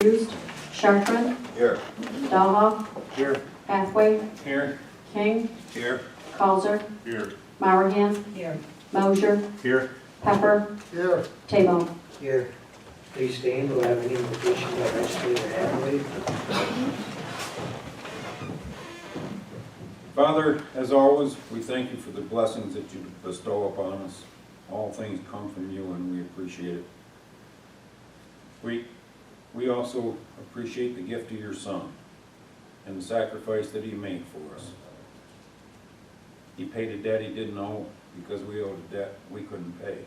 Used. Sharpman. Here. Dahlhoff. Here. Hathaway. Here. King. Here. Causer. Here. Mowerhand. Here. Mosier. Here. Pepper. Here. Tabo. Here. Please stand. We'll have an invocation by Legislator Hathaway. Father, as always, we thank you for the blessings that you bestow upon us. All things come from you, and we appreciate it. We also appreciate the gift of your Son and the sacrifice that he made for us. He paid a debt he didn't owe because we owed a debt we couldn't pay.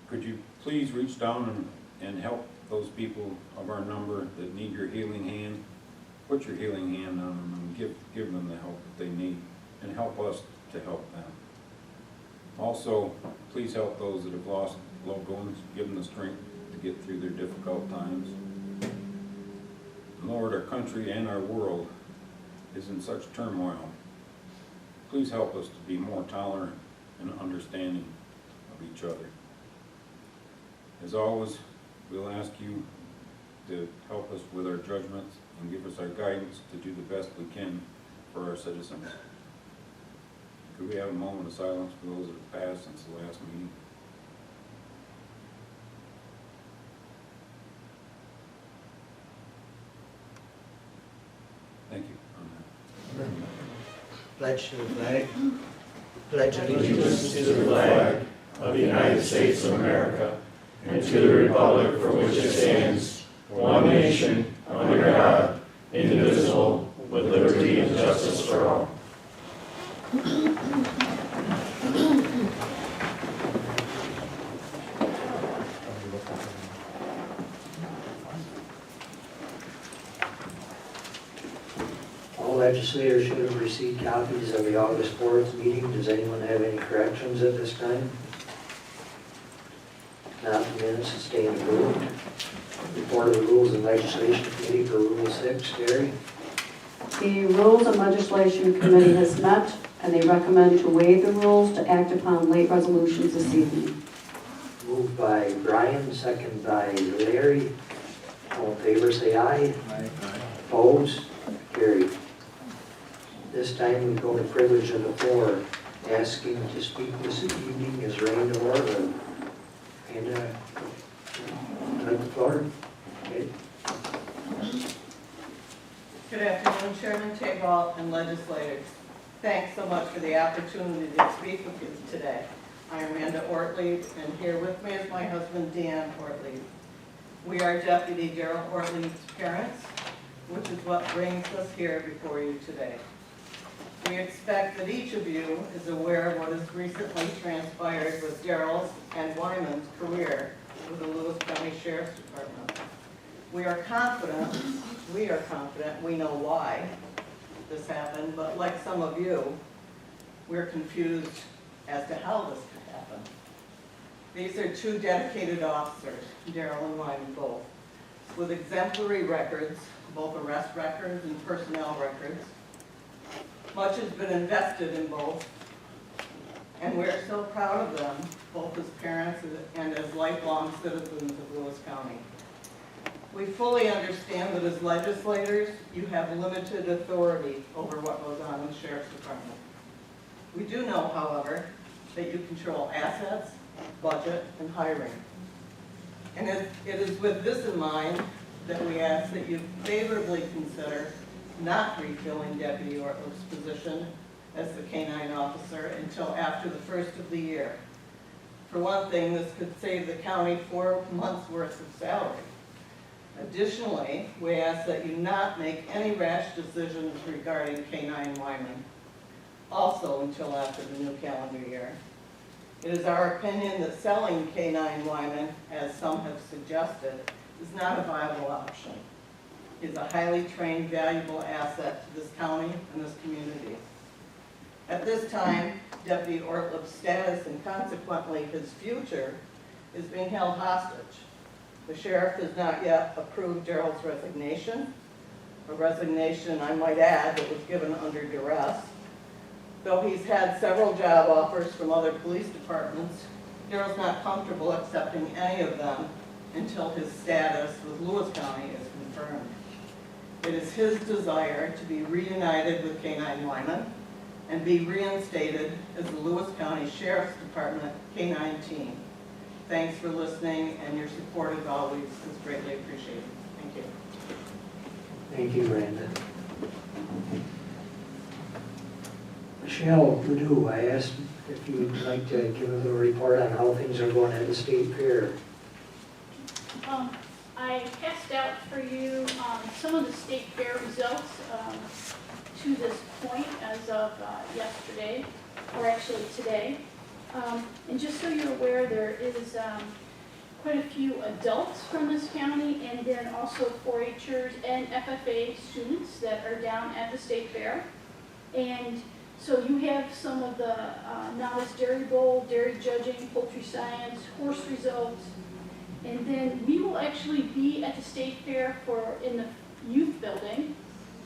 Could you please reach down and help those people of our number that need your healing hand? Put your healing hand on them and give them the help that they need, and help us to help them. Also, please help those that have lost loved ones, give them the strength to get through their difficult times. Lord, our country and our world is in such turmoil. Please help us to be more tolerant and understanding of each other. As always, we'll ask you to help us with our judgments and give us our guidance to do the best we can for our citizens. Could we have a moment of silence for those that have passed since the last meeting? Thank you. Pledge to the flag. Pledge Allegiance to the flag of the United States of America and to the republic for which it stands, one nation, under God, indivisible, with liberty and justice for all. All legislators should have received copies of the August 4th meeting. Does anyone have any corrections at this time? Not, the minutes and stand approved. Report of the Rules and Legislation Committee for Rule 6. Gary? The Rules and Legislation Committee has met, and they recommend to waive the rules to act upon late resolutions this evening. Moved by Brian, second by Larry. All in favor, say aye. Aye. Opposed? Carried. This time we go to privilege of the floor. Asking to speak this evening is Randall Orland. And on the floor. Okay. Good afternoon, Chairman Tabo and legislators. Thanks so much for the opportunity to speak with you today. I am Amanda Ortlieb, and here with me is my husband, Dan Ortlieb. We are Deputy Daryl Ortlieb's parents, which is what brings us here before you today. We expect that each of you is aware of what has recently transpired with Daryl's and Wyman's career with the Lewis County Sheriff's Department. We are confident, we know why this happened, but like some of you, we're confused as to how this could happen. These are two dedicated officers, Daryl and Wyman both, with exemplary records, both arrest records and personnel records. Much has been invested in both, and we're so proud of them, both as parents and as lifelong citizens of Lewis County. We fully understand that as legislators, you have limited authority over what goes on in the Sheriff's Department. We do know, however, that you control assets, budget, and hiring. And it is with this in mind that we ask that you favorably consider not refilling Deputy Ortlieb's position as the K-9 officer until after the first of the year. For one thing, this could save the county 4 months' worth of salary. Additionally, we ask that you not make any rash decisions regarding K-9 Wyman, also until after the new calendar year. It is our opinion that selling K-9 Wyman, as some have suggested, is not a viable option. He is a highly trained, valuable asset to this county and this community. At this time, Deputy Ortlieb's status and consequently his future is being held hostage. The sheriff has not yet approved Daryl's resignation, a resignation, I might add, that was given under duress. Though he's had several job offers from other police departments, Daryl's not comfortable accepting any of them until his status with Lewis County is confirmed. It is his desire to be reunited with K-9 Lyman and be reinstated as the Lewis County Sheriff's Department K-9 team. Thanks for listening, and your support as always is greatly appreciated. Thank you. Thank you, Randa. Michelle Ledoux, I asked if you'd like to give a little report on how things are going at the state fair. I passed out for you some of the state fair results to this point as of yesterday, or actually today. And just so you're aware, there is quite a few adults from this county, and then also 4-Hers and FFA students that are down at the state fair. And so you have some of the novice dairy bowl, dairy judging, poultry science, horse results. And then we will actually be at the state fair in the youth building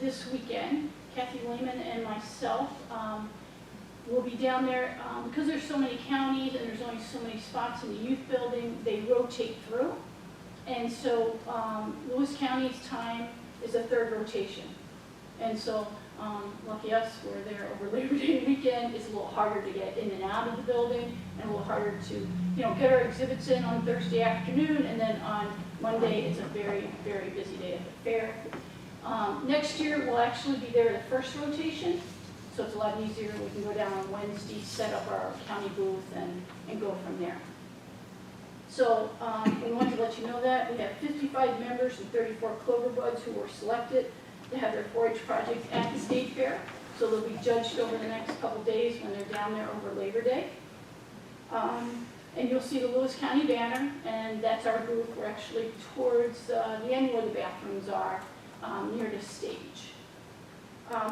this weekend. Kathy Lehman and myself will be down there. Because there's so many counties and there's only so many spots in the youth building, they rotate through. And so Lewis County's time is a third rotation. And so lucky us, we're there over Labor Day weekend. It's a little harder to get in and out of the building, and a little harder to, get our exhibits in on Thursday afternoon, and then on Monday, it's a very, very busy day at the fair. Next year, we'll actually be there the first rotation, so it's a lot easier. We can go down on Wednesday, set up our county booth, and go from there. So we wanted to let you know that. We have 55 members and 34 Clover Buds who were selected to have their 4-H projects at the state fair. So they'll be judged over the next couple days when they're down there over Labor Day. And you'll see the Lewis County banner, and that's our booth. We're actually towards the end where the bathrooms are, near the stage.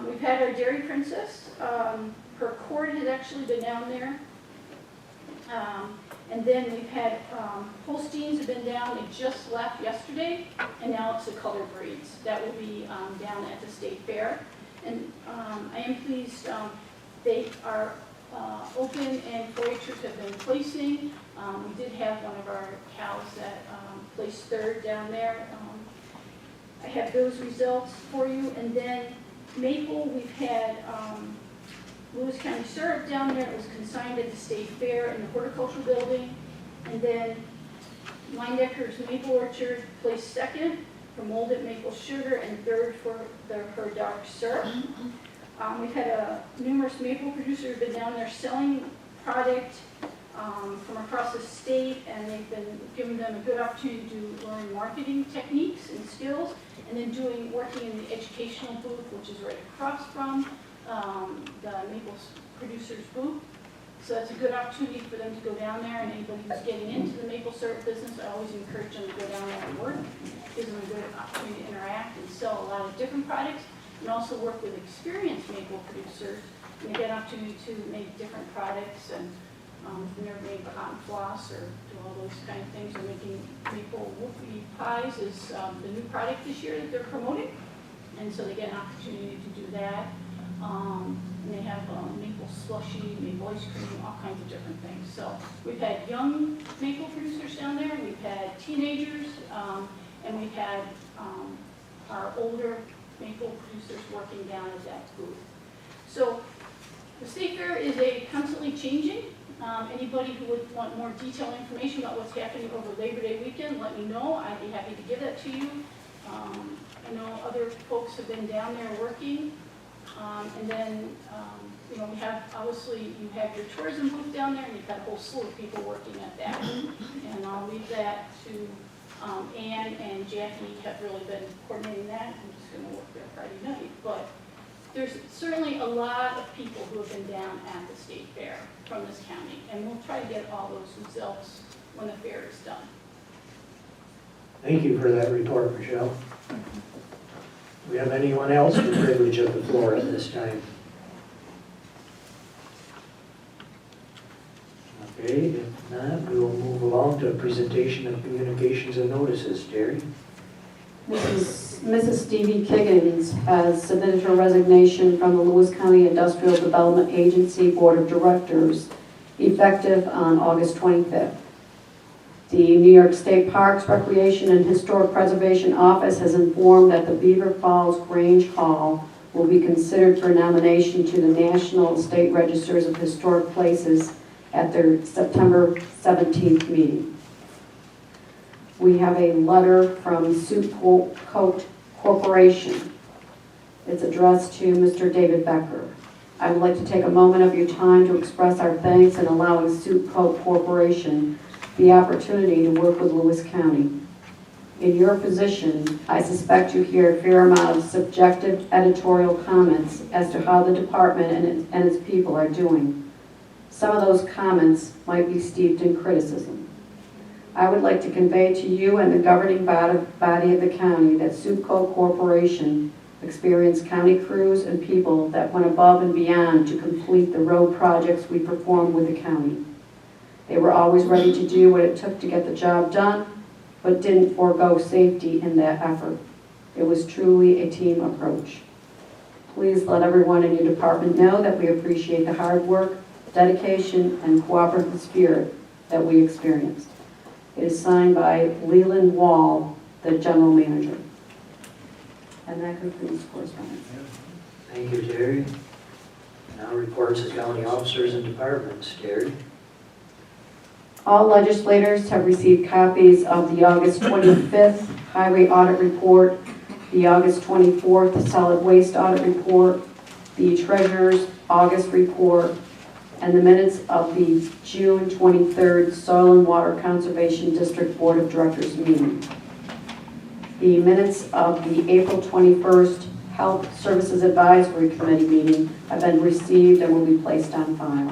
We've had our Dairy Princess. Her cord has actually been down there. And then we've had Holsteins have been down. They just left yesterday, and now it's the color breeds that will be down at the state fair. And I am pleased they are open, and 4-Hers have been placing. We did have one of our cows that placed third down there. I have those results for you. And then maple, we've had Lewis County syrup down there. It was consigned at the state fair in the horticultural building. And then Leindecker's Maple Orchard placed second for molded maple sugar and third for her dark syrup. We've had numerous maple producers been down there selling product from across the state, and they've been giving them a good opportunity to learn marketing techniques and skills, and then working in the educational booth, which is right across from the maple producers booth. So that's a good opportunity for them to go down there, and anybody who's getting into the maple syrup business, I always encourage them to go down there and work. Gives them a good opportunity to interact and sell a lot of different products, and also work with experienced maple producers, and they get an opportunity to make different products, and if they've never made cotton floss or do all those kind of things. They're making maple whoopie pies is the new product this year that they're promoting, and so they get an opportunity to do that. And they have maple slushy, maple ice cream, all kinds of different things. So we've had young maple producers down there, we've had teenagers, and we've had our older maple producers working down at that booth. So the state fair is constantly changing. Anybody who would want more detailed information about what's happening over Labor Day weekend, let me know. I'd be happy to give that to you. I know other folks have been down there working. And then, we have, obviously, you have your tourism booth down there, and you've got a whole slew of people working at that. And I'll leave that to Ann and Jackie have really been coordinating that. I'm just going to work there Friday night. But there's certainly a lot of people who have been down at the state fair from this county, and we'll try to get all those results when the fair is done. Thank you for that report, Michelle. Do we have anyone else with privilege of the floor at this time? Okay, if not, we will move along to a presentation of communications and notices. Terry? Mrs. Stevie Kiggins has submitted her resignation from the Lewis County Industrial Development Agency Board of Directors, effective on August 25th. The New York State Parks, Recreation, and Historic Preservation Office has informed that the Beaver Falls Grange Hall will be considered for nomination to the National State Registers of Historic Places at their September 17th meeting. We have a letter from Soup Coat Corporation. It's addressed to Mr. David Becker. I would like to take a moment of your time to express our thanks in allowing Soup Coat Corporation the opportunity to work with Lewis County. In your position, I suspect you hear a fair amount of subjective editorial comments as to how the department and its people are doing. Some of those comments might be steeped in criticism. I would like to convey to you and the governing body of the county that Soup Coat Corporation experienced county crews and people that went above and beyond to complete the road projects we performed with the county. They were always ready to do what it took to get the job done, but didn't forego safety in that effort. It was truly a team approach. Please let everyone in your department know that we appreciate the hard work, dedication, and cooperative spirit that we experienced. It is signed by Leland Wall, the general manager. And that concludes correspondence. Thank you, Terry. Now reports of county officers and departments. Terry? All legislators have received copies of the August 25th Highway Audit Report, the August 24th Solid Waste Audit Report, the Treasurer's August Report, and the minutes of the June 23rd Soil and Water Conservation District Board of Directors meeting. The minutes of the April 21st Health Services Advisory Committee meeting have been received and will be placed on file.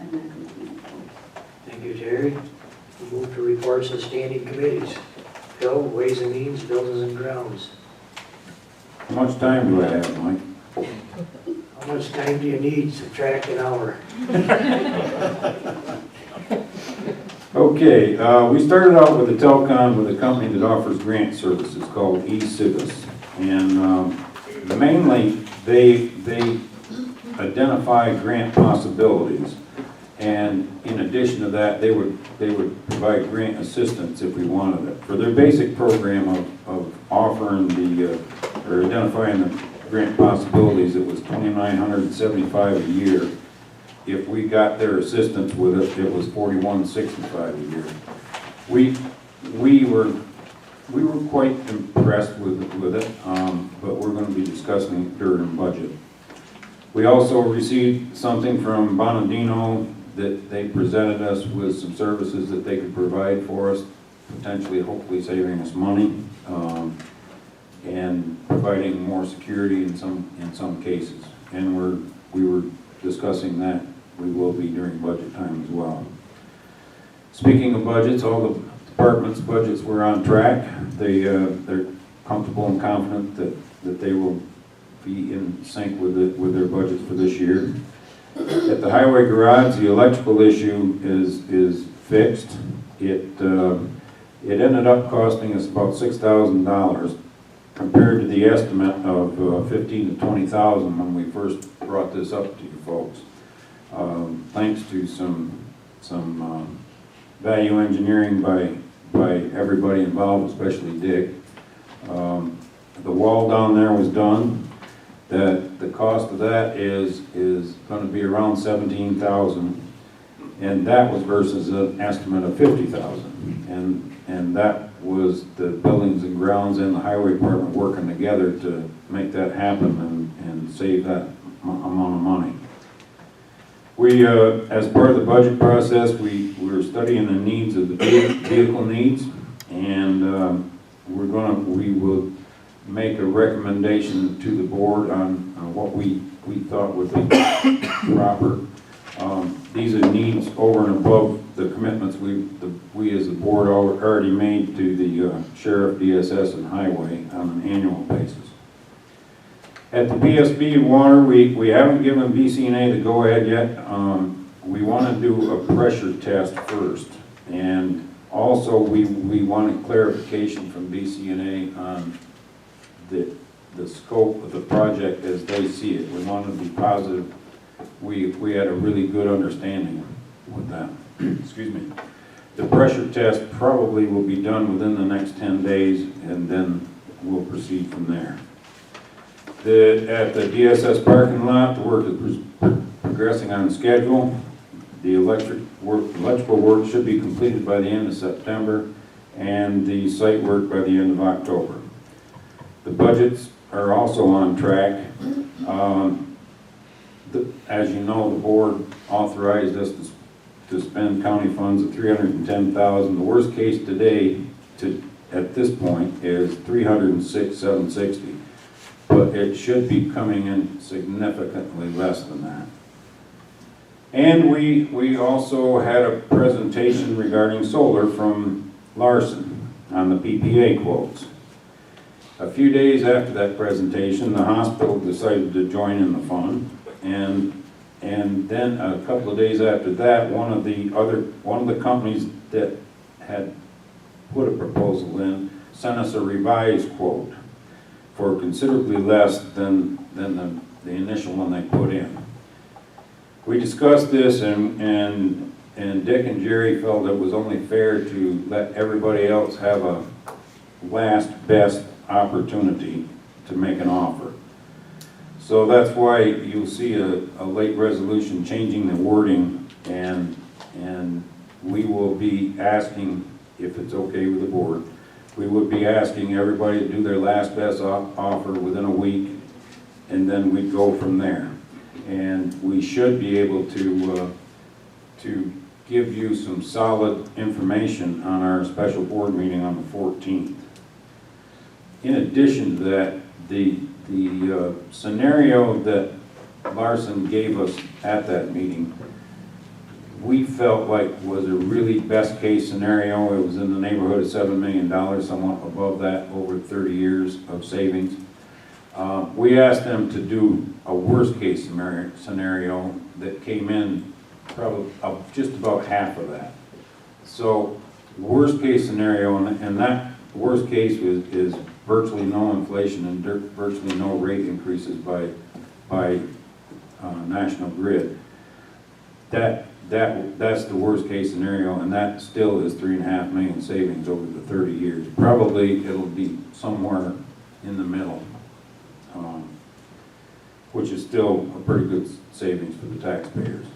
And that concludes. Thank you, Terry. We move to reports of standing committees. Phil, Ways and Means, Buildings and Grounds. How much time do I have, Mike? How much time do you need? Subtract an hour. Okay, we started out with a telecom with a company that offers grant services called eCivis. And mainly, they identify grant possibilities. And in addition to that, they would provide grant assistance if we wanted it. For their basic program of offering or identifying the grant possibilities, it was $2,975 a year. If we got their assistance with it, it was $4,165 a year. We were quite impressed with it, but we're going to be discussing it during budget. We also received something from Bonadino that they presented us with some services that they could provide for us, potentially, hopefully saving us money, and providing more security in some cases. And we were discussing that. We will be during budget time as well. Speaking of budgets, all the departments' budgets were on track. They're comfortable and confident that they will be in sync with their budgets for this year. At the highway garage, the electrical issue is fixed. It ended up costing us about $6,000 compared to the estimate of $15,000 to $20,000 when we first brought this up to you folks. Thanks to some value engineering by everybody involved, especially Dick. The wall down there was done. The cost of that is going to be around $17,000, and that was versus an estimate of $50,000, and that was the buildings and grounds and the highway department working together to make that happen and save that amount of money. We, as part of the budget process, we were studying the needs of the vehicle needs, and we will make a recommendation to the board on what we thought would be proper. These are needs over and above the commitments we as the board already made to the sheriff, DSS, and highway on an annual basis. At the PSB water, we haven't given BCNA the go-ahead yet. We want to do a pressure test first, and also we wanted clarification from BCNA on the scope of the project as they see it. We want to be positive. We had a really good understanding with that. Excuse me. The pressure test probably will be done within the next 10 days, and then we'll proceed from there. At the DSS parking lot, the work is progressing on schedule. The electrical work should be completed by the end of September, and the site work by the end of October. The budgets are also on track. As you know, the board authorized us to spend county funds of $310,000. The worst case today, at this point, is $306,760. But it should be coming in significantly less than that. And we also had a presentation regarding solar from Larson on the PPA quotes. A few days after that presentation, the hospital decided to join in the fund, and then a couple of days after that, one of the companies that had put a proposal in sent us a revised quote for considerably less than the initial one they put in. We discussed this, and Dick and Jerry felt it was only fair to let everybody else have a last best opportunity to make an offer. So that's why you'll see a late resolution changing the wording, and we will be asking, if it's okay with the board, we would be asking everybody to do their last best offer within a week, and then we'd go from there. And we should be able to give you some solid information on our special board meeting on the 14th. In addition to that, the scenario that Larson gave us at that meeting, we felt like was a really best case scenario. It was in the neighborhood of $7 million, somewhat above that over 30 years of savings. We asked them to do a worst case scenario that came in probably just about half of that. So worst case scenario, and that worst case is virtually no inflation and virtually no rate increases by National Grid. That's the worst case scenario, and that still is $3.5 million savings over the 30 years. Probably it'll be somewhere in the middle, which is still a pretty good savings for the taxpayers.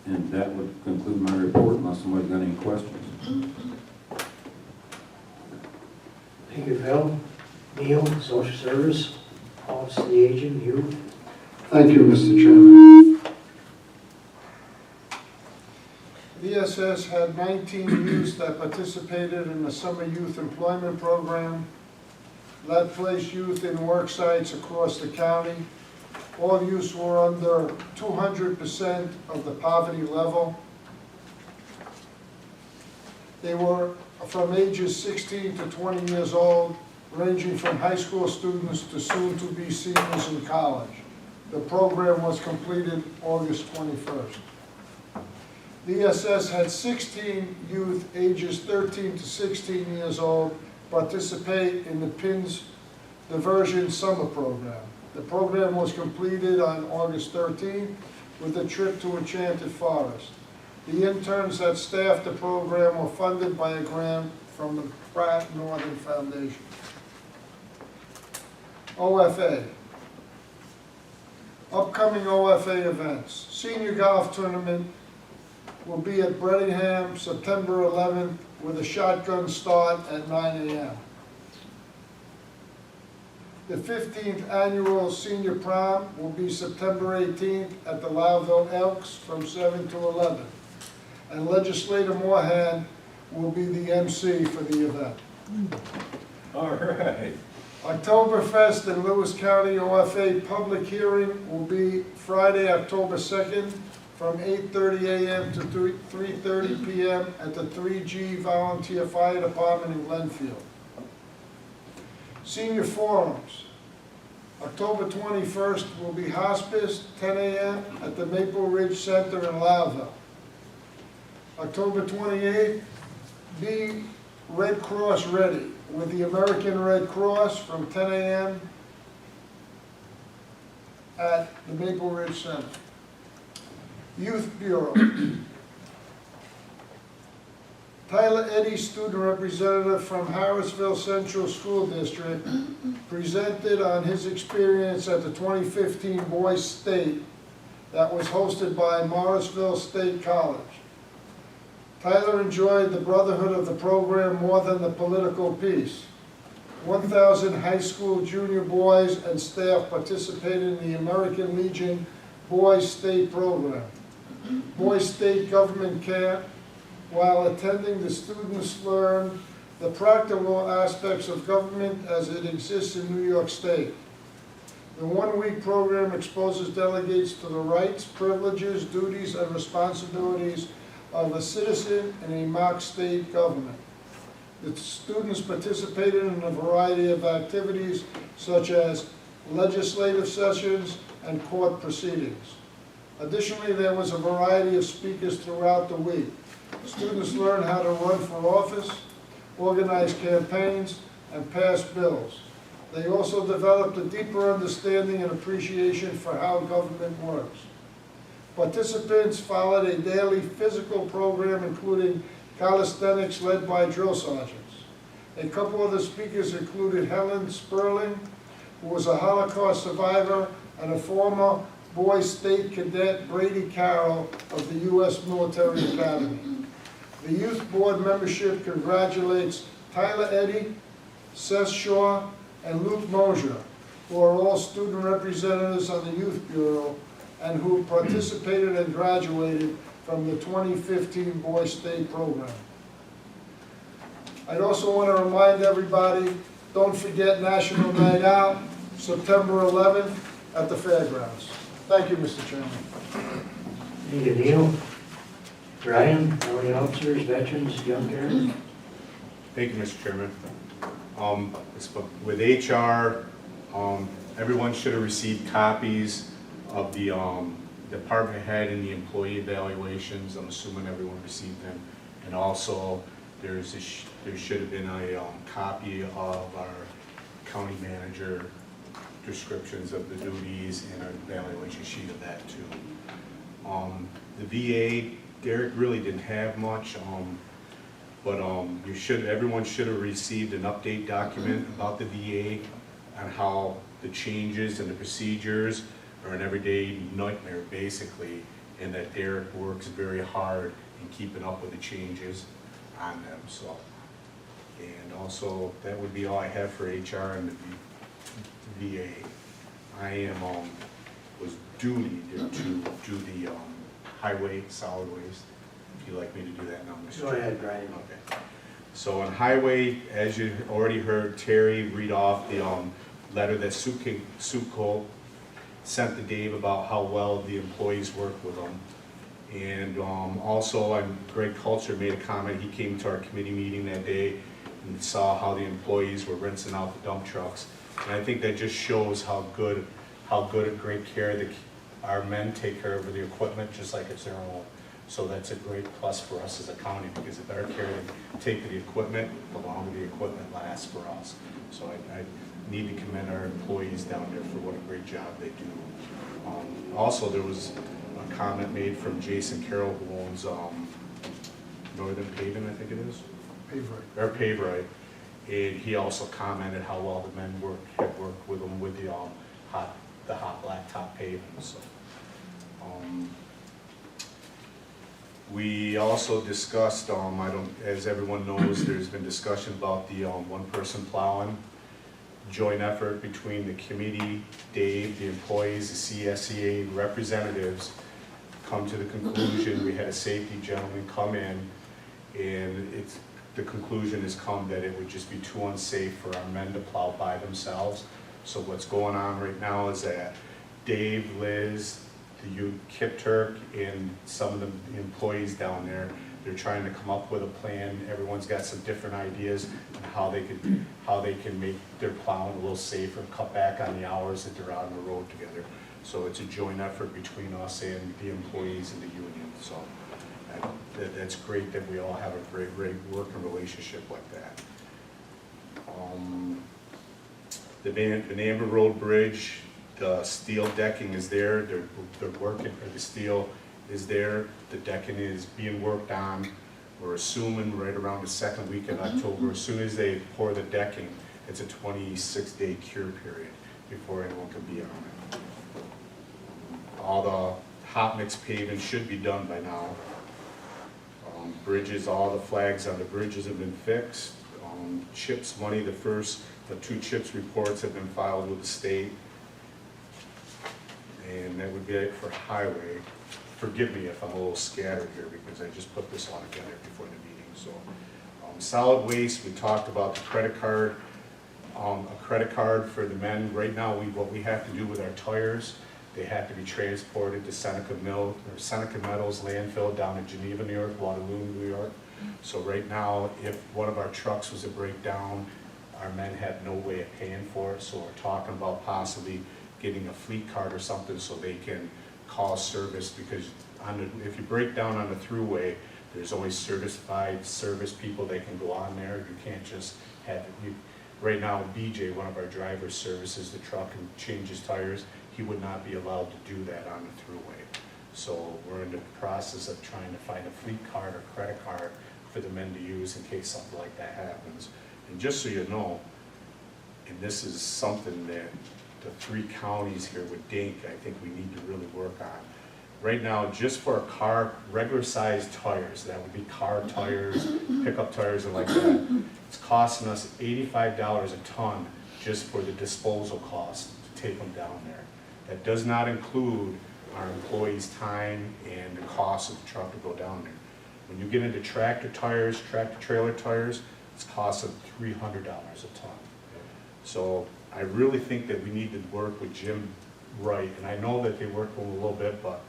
And that would conclude my report, unless somebody's got any questions. Thank you, Phil. Neil, Social Service, Office of the Aging, Youth. Thank you, Mr. Chairman. VSS had 19 youths that participated in the Summer Youth Employment Program. That placed youth in work sites across the county. All youths were under 200% of the poverty level. They were from ages 16 to 20 years old, ranging from high school students to soon-to-be seniors in college. The program was completed August 21st. DSS had 16 youth ages 13 to 16 years old participate in the PINS Diversion Summer Program. The program was completed on August 13th with a trip to Enchanted Forest. The interns that staffed the program were funded by a grant from the Pratt Northern Foundation. OFA. Upcoming OFA events. Senior Golf Tournament will be at Brettingham September 11th with a shotgun start at 9 a.m. The 15th Annual Senior Prom will be September 18th at the Loudville Elks from 7 to 11. And Legislator Moorhan will be the MC for the event. All right. Oktoberfest in Lewis County OFA public hearing will be Friday, October 2nd from 8:30 a.m. to 3:30 p.m. at the 3G Volunteer Fire Department in Glenfield. Senior Forums. October 21st will be Hospice, 10 a.m. at the Maple Ridge Center in Loudville. October 28th, be Red Cross ready with the American Red Cross from 10 a.m. at the Maple Ridge Center. Youth Bureau. Tyler Eddy, student representative from Harrisville Central School District, presented on his experience at the 2015 Boys State that was hosted by Morrisville State College. Tyler enjoyed the brotherhood of the program more than the political piece. 1,000 high school junior boys and staff participated in the American Legion Boys State program. Boys State Government Camp. While attending, the students learned the practical aspects of government as it exists in New York State. The one-week program exposes delegates to the rights, privileges, duties, and responsibilities of a citizen in a mock state government. The students participated in a variety of activities such as legislative sessions and court proceedings. Additionally, there was a variety of speakers throughout the week. Students learned how to run for office, organize campaigns, and pass bills. They also developed a deeper understanding and appreciation for how government works. Participants followed a daily physical program including calisthenics led by drill sergeants. A couple of the speakers included Helen Sperling, who was a Holocaust survivor, and a former Boys State Cadet Brady Carroll of the U.S. Military Academy. The youth board membership congratulates Tyler Eddy, Seth Shaw, and Luke Mosier, who are all student representatives on the Youth Bureau and who participated and graduated from the 2015 Boys State program. I'd also want to remind everybody, don't forget National Night Out, September 11th at the fairgrounds. Thank you, Mr. Chairman. Thank you, Neil. Brian, county officers, veterans, young care. Thank you, Mr. Chairman. With HR, everyone should have received copies of the department head and the employee evaluations. I'm assuming everyone received them. And also, there should have been a copy of our county manager descriptions of the duties and an evaluation sheet of that too. The VA, Derek really didn't have much, but everyone should have received an update document about the VA on how the changes and the procedures are an everyday nightmare basically, and that Derek works very hard in keeping up with the changes on them. So, and also that would be all I have for HR and the VA. I was duty to do the highway solid waste. If you'd like me to do that now, Mr. Go ahead, Brian. Okay. So on highway, as you already heard Terry read off the letter that Suco sent to Dave about how well the employees work with them. And also, Greg Culture made a comment. He came to our committee meeting that day and saw how the employees were rinsing out the dump trucks. And I think that just shows how good a great care our men take care of the equipment just like it's their own. So that's a great plus for us as a county, because the better care they take of the equipment, the longer the equipment lasts for us. So I need to commend our employees down there for what a great job they do. Also, there was a comment made from Jason Carroll, who owns Northern Paving, I think it is. Paverite. Or Paverite. And he also commented how well the men had worked with them with the hot blacktop paving. So, we also discussed, as everyone knows, there's been discussion about the one-person plowing. Joint effort between the committee, Dave, the employees, the CSEA representatives, come to the conclusion. We had a safety gentleman come in, and the conclusion has come that it would just be too unsafe for our men to plow by themselves. So what's going on right now is that Dave, Liz, the Kip Turk, and some of the employees down there, they're trying to come up with a plan. Everyone's got some different ideas on how they can make their plowing a little safer, cut back on the hours that they're out on the road together. So it's a joint effort between us and the employees and the union. So that's great that we all have a great working relationship like that. The Van Amber Road Bridge, the steel decking is there. They're working, or the steel is there. The decking is being worked on. We're assuming right around the second week in October, as soon as they pour the decking, it's a 26-day cure period before anyone can be on it. All the hot mix paving should be done by now. Bridges, all the flags on the bridges have been fixed. CHIPS money, the 2 CHIPS reports have been filed with the state. And that would be it for highway. Forgive me if I'm a little scattered here because I just put this all together before the meeting. So, solid waste, we talked about the credit card. A credit card for the men. Right now, what we have to do with our tires, they have to be transported to Seneca Meadows landfill down in Geneva, New York, Waterloo, New York. So right now, if one of our trucks was to break down, our men have no way of paying for it. So we're talking about possibly getting a fleet card or something so they can call service, because if you break down on the thruway, there's only certified service people that can go on there. You can't just have it. Right now, BJ, one of our drivers, services the truck and changes tires. He would not be allowed to do that on the thruway. So we're in the process of trying to find a fleet card or credit card for the men to use in case something like that happens. And just so you know, and this is something that the 3 counties here with Dink, I think we need to really work on. Right now, just for a car, regular sized tires, that would be car tires, pickup tires and like that, it's costing us $85 a ton just for the disposal cost to take them down there. That does not include our employees' time and the cost of the truck to go down there. When you get into tractor tires, tractor trailer tires, it's costing $300 a ton. So I really think that we need to work with Jim Wright, and I know that they work with him a little bit, but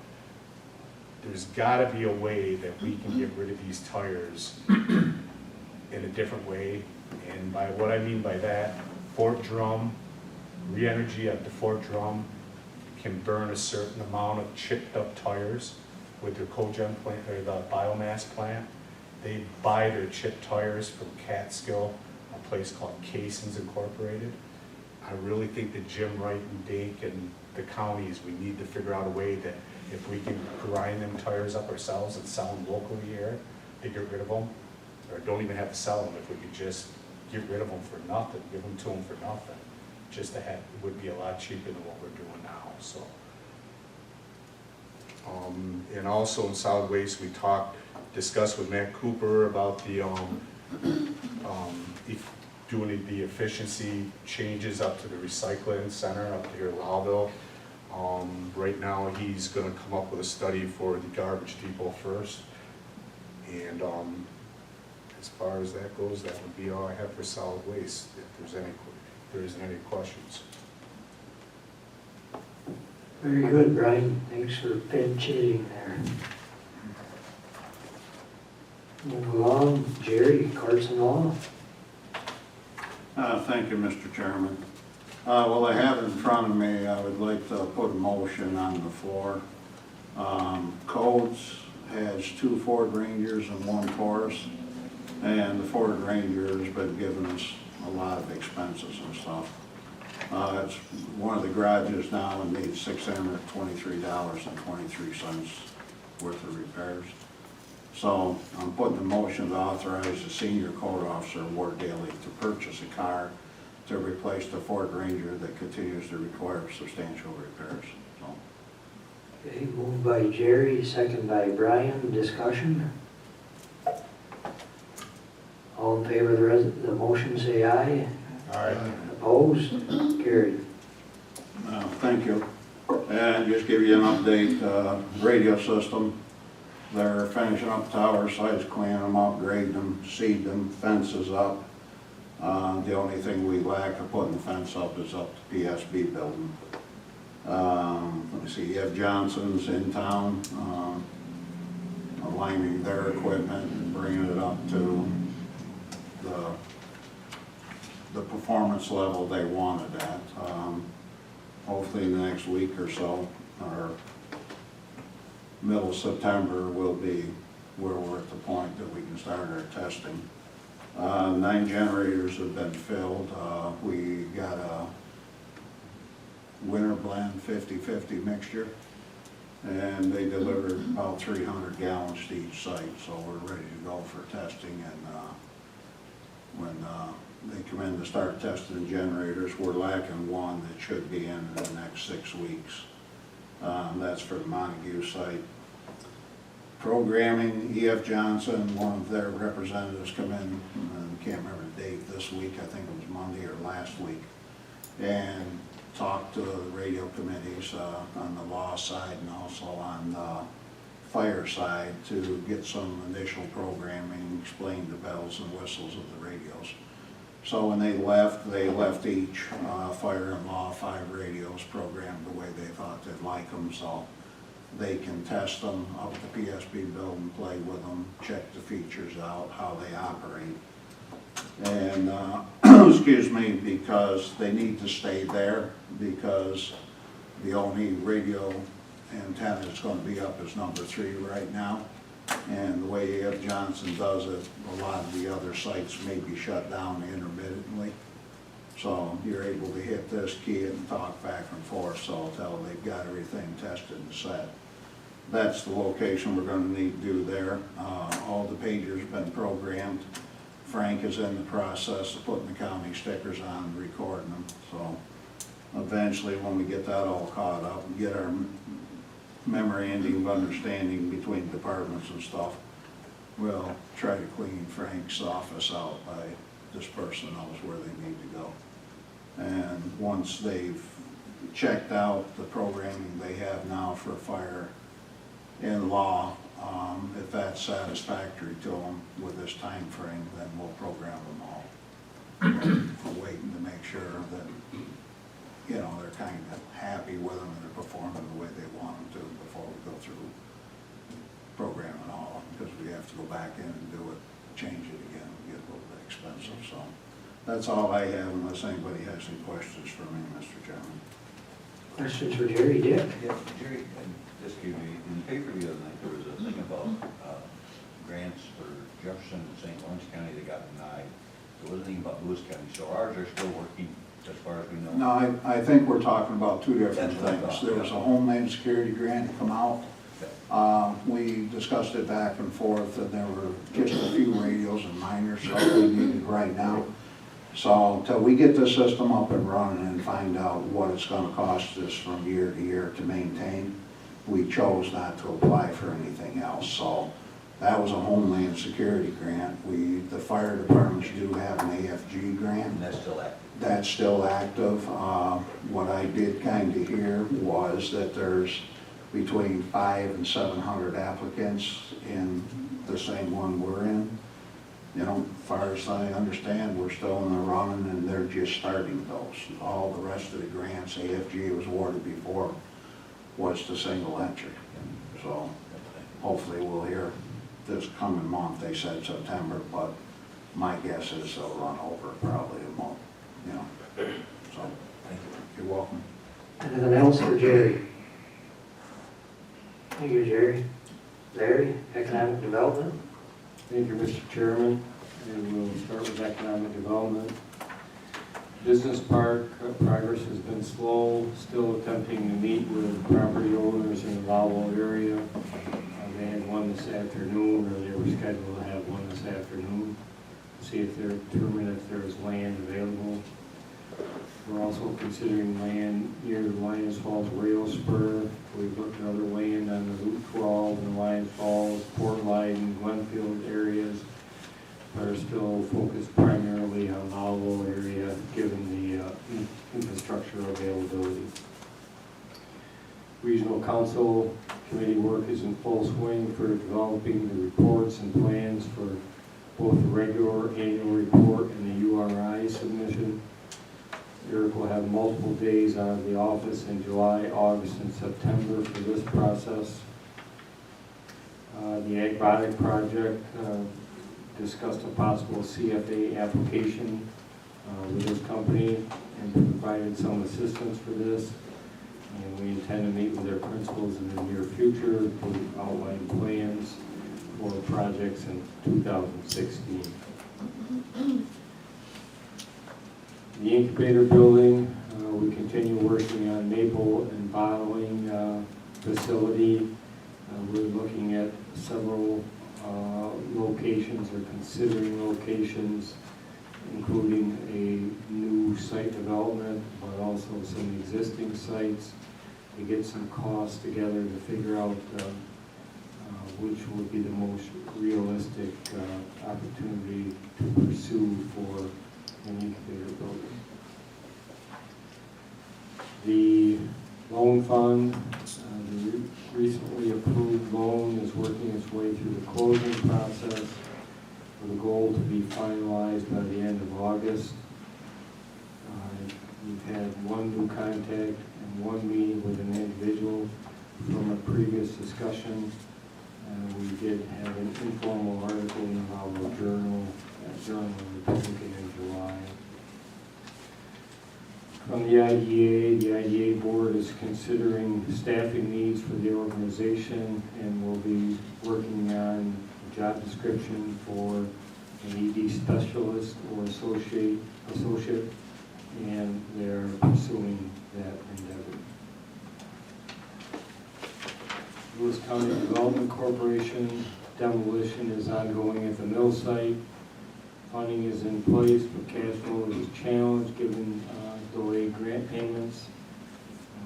there's gotta be a way that we can get rid of these tires in a different way. And by what I mean by that, Fort Drum, Re-Energy at the Fort Drum can burn a certain amount of chipped up tires with their cogen plant or the biomass plant. They buy their chipped tires from Catskill, a place called Casons Incorporated. I really think that Jim Wright and Dink and the counties, we need to figure out a way that if we can grind them tires up ourselves and sell them locally here to get rid of them, or don't even have to sell them, if we could just get rid of them for nothing, give them to them for nothing, just to have, it would be a lot cheaper than what we're doing now. So, and also in solid waste, we discussed with Matt Cooper about the doing the efficiency changes up to the recycling center up here in Lowville. Right now, he's going to come up with a study for the garbage depot first. And as far as that goes, that would be all I have for solid waste. If there isn't any questions. Very good, Brian. Thanks for pinch hitting there. Move along, Jerry, Carson Law. Thank you, Mr. Chairman. Well, I have in front of me, I would like to put a motion on the floor. Codes has 2 Ford Rangers and 1 Taurus, and the Ford Ranger has been giving us a lot of expenses and stuff. It's one of the garages now and needs $623.23 worth of repairs. So I'm putting a motion to authorize the senior code officer, Ward Daly, to purchase a car to replace the Ford Ranger that continues to require substantial repairs. So. Okay, moved by Jerry, second by Brian. Discussion? All in favor of the motion, say aye. Aye. Opposed? Carried. Thank you. And just give you an update, radio system. They're finishing up tower sites, cleaning them up, grading them, seed them, fences up. The only thing we lack of putting the fence up is up to PSB building. Let me see, Ev Johnson's in town, aligning their equipment and bringing it up to the performance level they wanted at. Hopefully in the next week or so, or middle of September, will be where we're at the point that we can start our testing. 9 generators have been filled. We got a winter blend 50-50 mixture. And they delivered about 300 gallons to each site, so we're ready to go for testing. And when they come in to start testing generators, we're lacking one that should be in the next 6 weeks. That's for the Montague site. Programming, E.F. Johnson, one of their representatives come in, I can't remember the date, this week, I think it was Monday or last week, and talked to the radio committees on the law side and also on the fire side to get some initial programming, explain the bells and whistles of the radios. So when they left each fire and law 5 radios programmed the way they thought they'd like them, so they can test them up at the PSB building, play with them, check the features out, how they operate. And, excuse me, because they need to stay there because the only radio antenna that's going to be up is number 3 right now. And the way E.F. Johnson does it, a lot of the other sites may be shut down intermittently. So you're able to hit this key and talk back and forth, so until they've got everything tested and set. That's the location we're going to need to do there. All the pagers have been programmed. Frank is in the process of putting the county stickers on and recording them. So eventually, when we get that all caught up and get our memorandum of understanding between departments and stuff, we'll try to clean Frank's office out by this person knows where they need to go. And once they've checked out the programming they have now for fire and law, if that's satisfactory to them with this time frame, then we'll program them all. We're waiting to make sure that, you know, they're kind of happy with them and they're performing the way they want them to before we go through programming all, because we have to go back in and do it, change it again, it get a little bit expensive. So that's all I have, unless anybody has any questions for me, Mr. Chairman. Questions for Jerry? Dick? Yeah, Jerry, just give me, in the paper the other night, there was a thing about grants for Jefferson and St. Lawrence County that got denied. There wasn't anything about Lewis County, so ours are still working as far as we know. No, I think we're talking about 2 different That's what I things. thought, There was yeah. a Homeland Security grant come out. We discussed it back and forth, and there were just a few radios and minor stuff we needed right now. So until we get this system up and running and find out what it's gonna cost us from year to year to maintain, we chose not to apply for anything else. So that was a Homeland Security grant. The fire departments do have an AFG grant. And that's still active. That's still active. What I did kind of hear was that there's between 500 and 700 applicants in the same one we're in. You know, as far as I understand, we're still in the running and they're just starting those. All the rest of the grants AFG was awarded before was to single entry. So hopefully we'll hear this coming month. They said September, but my guess is they'll run over probably a month, you know. So, Thank you. you're welcome. Anything else for Jerry? Thank you, Jerry. Larry, economic development? Thank you, Mr. Chairman. And we'll start with economic development. Business park progress has been slow, still attempting to meet with property owners in the Valvo area. They had one this afternoon, or they were scheduled to have one this afternoon, to see if they're determined if there's land available. We're also considering land near the Lions Falls Rail Spur. We've looked at other land on the Route 12 and Lions Falls, Port Lyden, Glenfield areas, but are still focused primarily on Valvo area, given the infrastructure availability. Regional Council Committee work is in full swing for developing the reports and plans for both the regular annual report and the URI submission. Eric will have multiple days out of the office in July, August, and September for this process. The Agbotic project discussed a possible CFA application with this company and provided some assistance for this. And we intend to meet with their principals in the near future to outline plans for projects in 2016. The incubator building, we continue working on maple and bottling facility. We're looking at several locations or considering locations, including a new site development, but also some existing sites, to get some costs together to figure out which would be the most realistic opportunity to pursue for an incubator building. The loan fund, the recently approved loan is working its way through the closing process with a goal to be finalized by the end of August. We've had one new contact and one meeting with an individual from a previous discussion. We did have an informal article in our journal Republican in July. From the IDA board is considering staffing needs for the organization and will be working on a job description for an ED specialist or associate, and they're pursuing that endeavor. Lewis County Development Corporation, demolition is ongoing at the mill site. Funding is in place, but cash flow is challenged given delayed grant payments.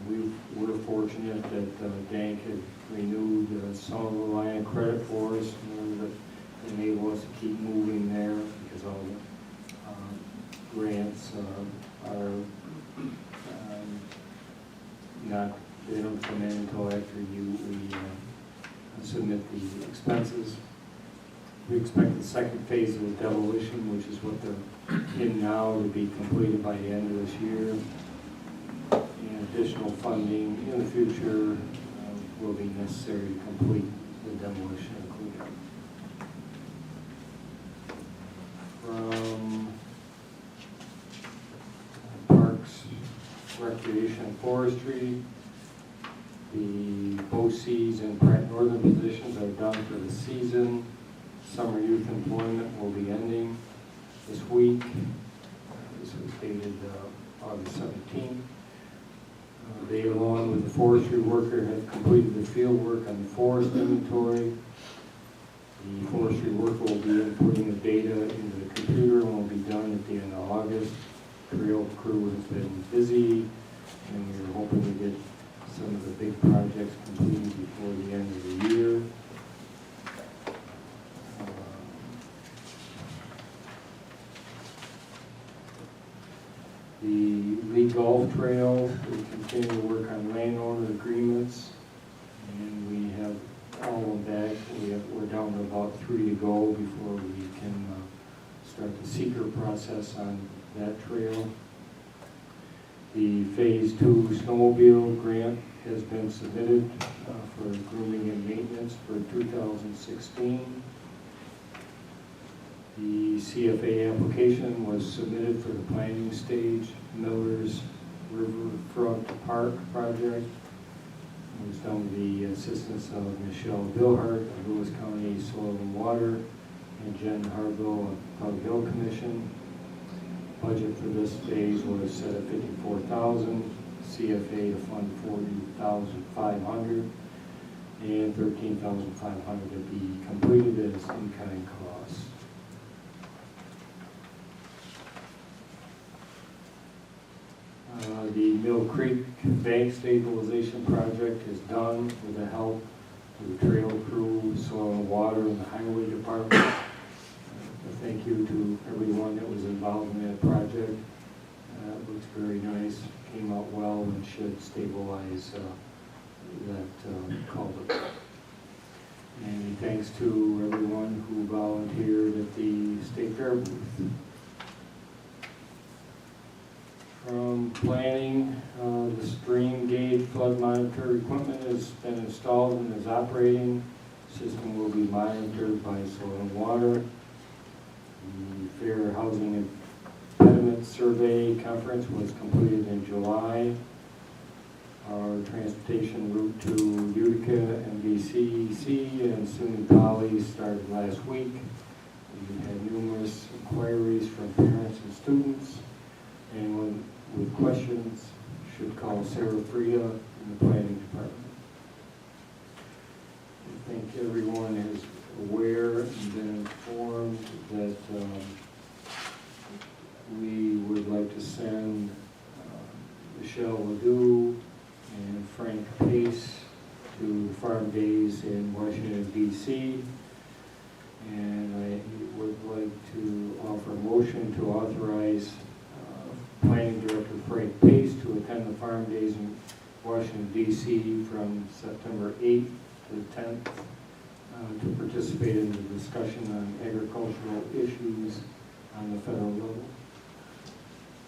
We're fortunate that the bank had renewed some of the line of credit for us in order to enable us to keep moving there, because all the grants are not, they don't come in until after we submit the expenses. We expect the second phase of the demolition, which is what they're in now, to be completed by the end of this year. And additional funding in the future will be necessary to complete the demolition and cleanup. From Parks, Recreation, and Forestry, the BOCES and Pratt Northern positions are done for the season. Summer youth employment will be ending this week. This was dated August 17th. They, along with the forestry worker, have completed the field work on the forest inventory. The forestry worker will be inputting the data into the computer and will be done at the end of August. Trail crew has been busy, and we're hoping to get some of the big projects completed before the end of the year. The Lee Golf Trail, we continue to work on landowner agreements, and we have all of that. We're down to about 3 to go before we can start the seeker process on that trail. The Phase 2 snowmobile grant has been submitted for grooming and maintenance for 2016. The CFA application was submitted for the planning stage, Miller's Riverfront Park project. It was done with the assistance of Michelle Billhart of Lewis County Soil and Water and Jen Harville of Tug Hill Commission. Budget for this phase was set at $54,000, CFA to fund $40,500, and $13,500 to be completed as in-kind costs. The Mill Creek Bank Stabilization Project is done with the help of the trail crew, soil and water, and the highway department. Thank you to everyone that was involved in that project. It looks very nice, came out well, and should stabilize that culvert. And thanks to everyone who volunteered at the State Fair booth. From planning, the stream gauge flood monitor equipment has been installed and is operating. The system will be monitored by Soil and Water. The Fair Housing Impediment Survey Conference was completed in July. Our transportation route to Utica, MBCC, and SUNY Poly started last week. We had numerous inquiries from parents and students, and with questions, should call Sarah Frieda in the planning department. think everyone is aware and been informed that we would like to send Michelle Ledoux and Frank Pace to Farm Days in Washington DC. And I would like to offer a motion to authorize Planning Director Frank Pace to attend the Farm Days in Washington DC from September 8th to the 10th to participate in the discussion on agricultural issues on the federal level.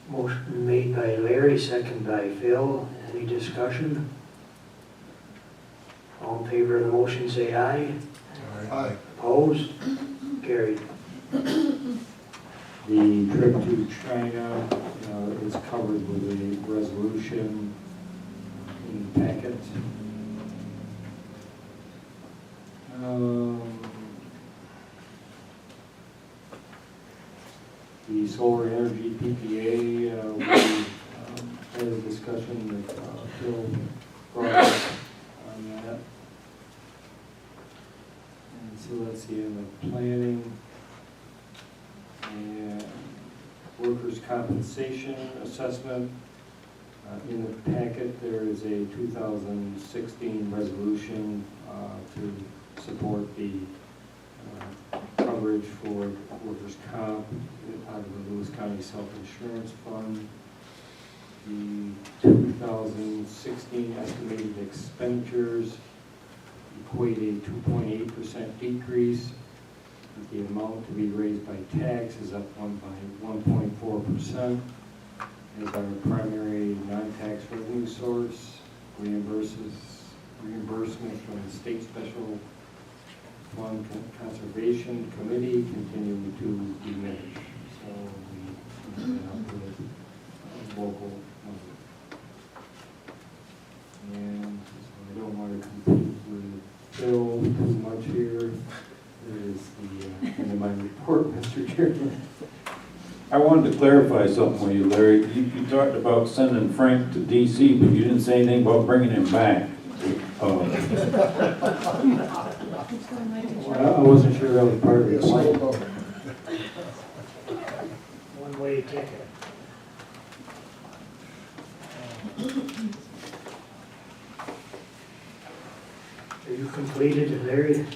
Motion made by Larry, second by Phil. Any discussion? All in favor of the motion, say aye. Aye. Opposed? Carried. The trip to China is covered with a resolution in the packet. The solar energy PPA, we had a discussion with Phil brought up on that. And so let's see, in the planning and workers' compensation assessment. In the packet, there is a 2016 resolution to support the coverage for workers' comp out of the Lewis County Self-Insurance Fund. The 2016 estimated expenditures equate a 2.8% decrease. The amount to be raised by tax is up by 1.4%. As our primary non-tax revenue source, reimbursements from the State Special Fund Conservation Committee continue to diminish. So we end up with a local number. And so I don't want to compete with Phil too much here. That is the end of my report, Mr. Chairman. I wanted to clarify something with you, Larry. You talked about sending Frank to DC, but you didn't say anything about bringing him back. Well, I wasn't sure that was part of the Yes, plan. One-way ticket. Are you completed, Larry?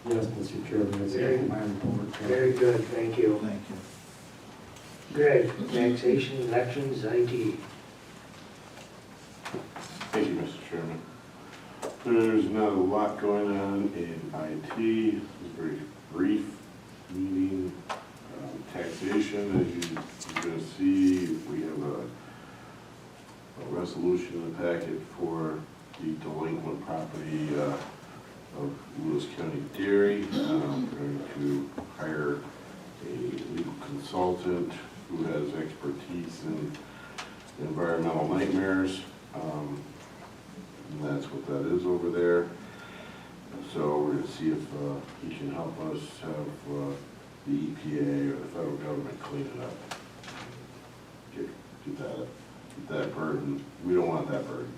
Yes, Mr. Chairman, that's it for my report. Very good, thank you. Thank you. Greg, taxation, elections, IT. Thank you, Mr. Chairman. There's not a lot going on in IT. It's a very brief meeting. Taxation, as you're going to see, we have a resolution in the packet for the delinquent property of Lewis County Dairy. We're going to hire a legal consultant who has expertise in environmental nightmares. And that's what that is over there. So we're going to see if he can help us have the EPA or the federal government clean it up. Get that burden. We don't want that burden.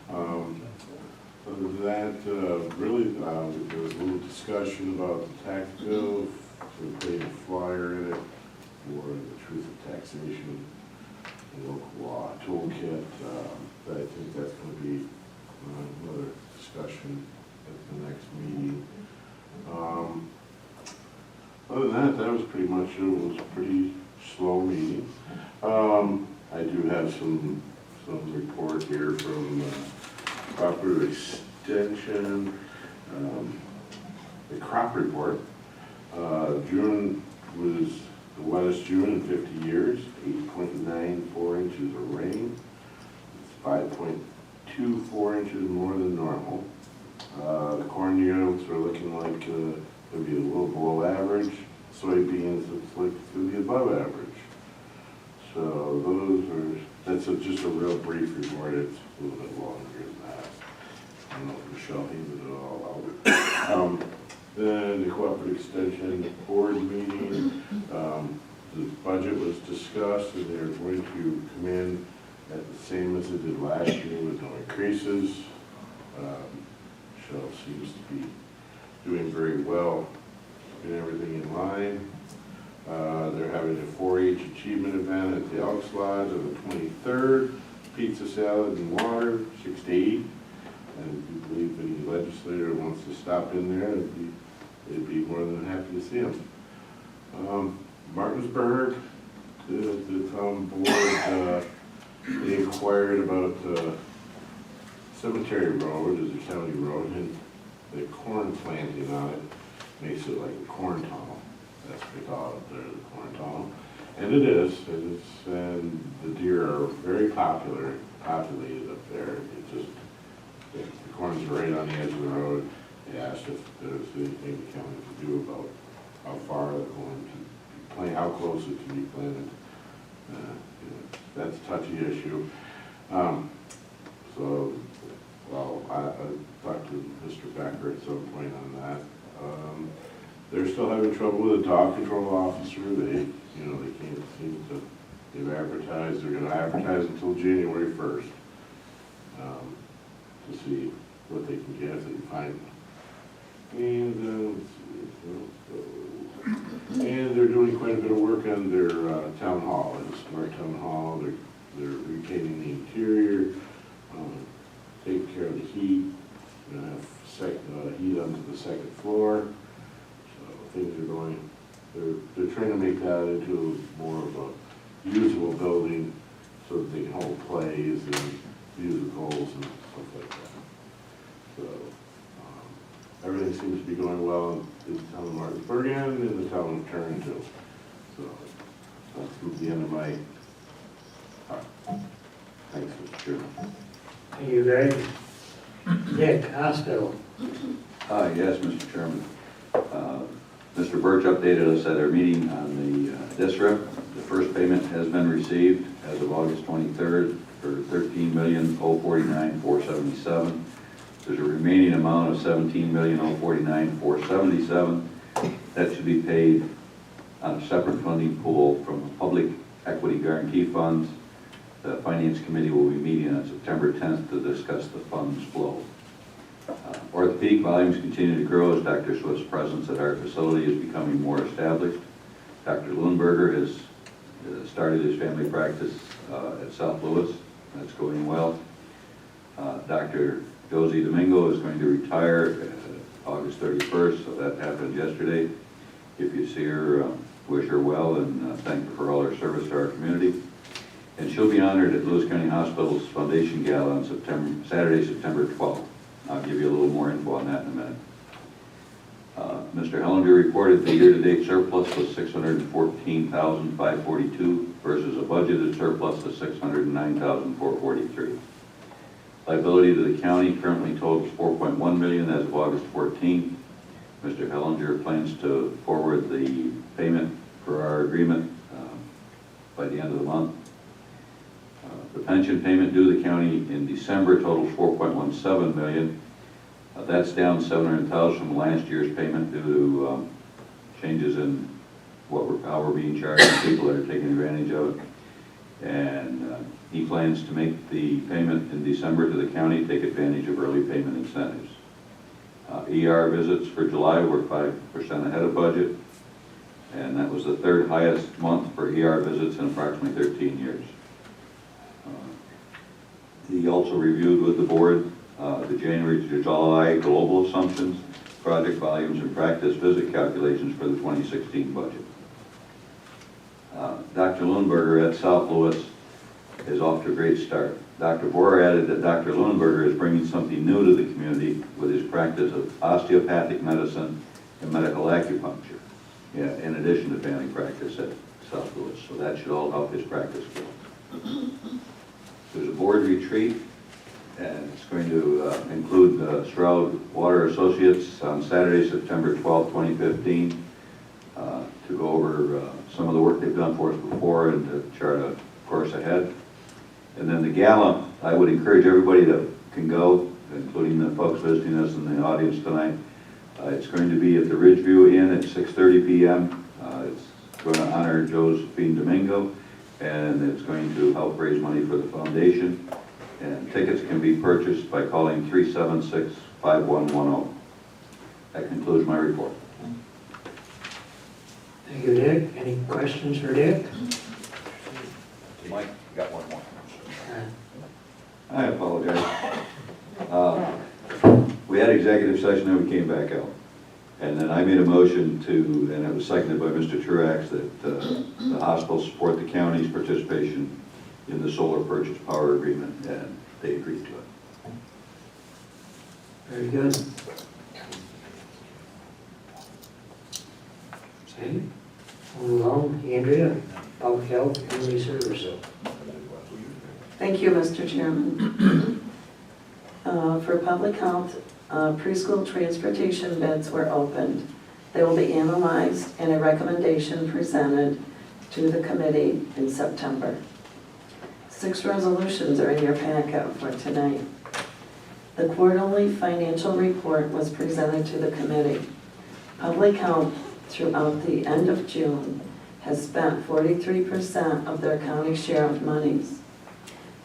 Other than that, really, there was a little discussion about the tax bill. We put a flyer in it for the truth of taxation and local law toolkit. But I think that's going to be another discussion at the next meeting. Other than that was pretty much it. It was a pretty slow meeting. I do have some report here from Crop Extension, the crop report. June was the wettest June in 50 years, 8.94 inches of rain. It's 5.24 inches more than normal. The corn yields are looking like it'll be a little below average. Soybeans, it's like it's going to be above average. So that's just a real brief report. It's a little bit longer than that. I don't know if Michelle handed it all out. Then the Cooperative Extension Board meeting, the budget was discussed, and they're going to come in at the same as it did last year with no increases. Michelle seems to be doing very well, getting everything in line. They're having a 4-H achievement event at the Elks Lodge on the 23rd. Pizza, salad, and water, 6 to 8. And if you believe any legislator wants to stop in there, they'd be more than happy to see them. Martinsburg, the town board, they inquired about Cemetery Road, is a county road, and the corn planting on it makes it like a corn tunnel. That's what they call it there, the corn tunnel. And it is, and the deer are very populated up there. It just, the corn's right on the edge of the road. They asked if there's anything the county could do about how far the corn can be planted, how close it can be planted. That's a touchy issue. So, well, I talked to Mr. Becker at some point on that. They're still having trouble with a dog control officer. They can't seem to, they've advertised, they're gonna advertise until January 1st, to see what they can get, if they can find. And they're doing quite a bit of work on their town hall, the smart town hall. They're repainting the interior, taking care of the heat. We're gonna have heat onto the second floor. So things are going, they're trying to make that into more of a usable building so that they can hold plays and musicals and stuff like that. So everything seems to be going well in the town of Martinsburg and in the town of Turin too. So that's the end of my talk. Thanks, Mr. Chairman. Thank you, Greg. Nick, hospital. Yes, Mr. Chairman. Mr. Birch updated us at our meeting on the DSRIP. The first payment has been received as of August 23rd for $13,049,477. There's a remaining amount of $17,049,477 that should be paid on a separate funding pool from public equity guarantee funds. The Finance Committee will be meeting on September 10th to discuss the funds flow. Orthopedic volumes continue to grow as Dr. Swift's presence at our facility is becoming more established. Dr. Lundberger has started his family practice at South Louis. That's going well. Dr. Josie Domingo is going to retire August 31st, so that happened yesterday. If you see her, wish her well and thank her for all her service to our community. And she'll be honored at Lewis County Hospital's Foundation Gala on Saturday, September 12th. I'll give you a little more info on that in a minute. Mr. Hellinger reported the year-to-date surplus was $614,542 versus a budgeted surplus of $609,443. Liability to the county currently totals $4.1 million as of August 14th. Mr. Hellinger plans to forward the payment for our agreement by the end of the month. The pension payment due the county in December totals $4.17 million. That's down $700,000 from last year's payment due to changes in how we're being charged and people that are taking advantage of it. And he plans to make the payment in December to the county, take advantage of early payment incentives. ER visits for July were 5% ahead of budget, and that was the third highest month for ER visits in approximately 13 years. He also reviewed with the board the January to July global assumptions, project volumes, and practice visit calculations for the 2016 budget. Dr. Lundberger at South Louis is off to a great start. Dr. Bohr added that Dr. Lundberger is bringing something new to the community with his practice of osteopathic medicine and medical acupuncture, in addition to family practice at South Louis. So that should all help his practice grow. There's a board retreat, and it's going to include Stroud Water Associates on Saturday, September 12, 2015, to go over some of the work they've done for us before and to chart a course ahead. And then the gala, I would encourage everybody that can go, including the folks visiting us in the audience tonight. It's going to be at the Ridgeview Inn at 6:30 p.m. It's going to honor Josephine Domingo, and it's going to help raise money for the foundation. and tickets can be purchased by calling 376-5110. That concludes my report. Thank you, Dick. Any questions for Dick? Mike, you got one more. Uh, I apologize. We had executive session and we came back out. And then I made a motion to, and it was seconded by Mr. Truax, that the hospital support the county's participation in the solar purchase power agreement, and they agreed to it. Very good. Okay. Moving along, Andrea, Public Health and Community Services. Thank you, Mr. Chairman. For public health, preschool transportation bids were opened. They will be analyzed and a recommendation presented to the committee in September. 6 resolutions are in your packet for tonight. The quarterly financial report was presented to the committee. Public health throughout the end of June has spent 43% of their county share of monies.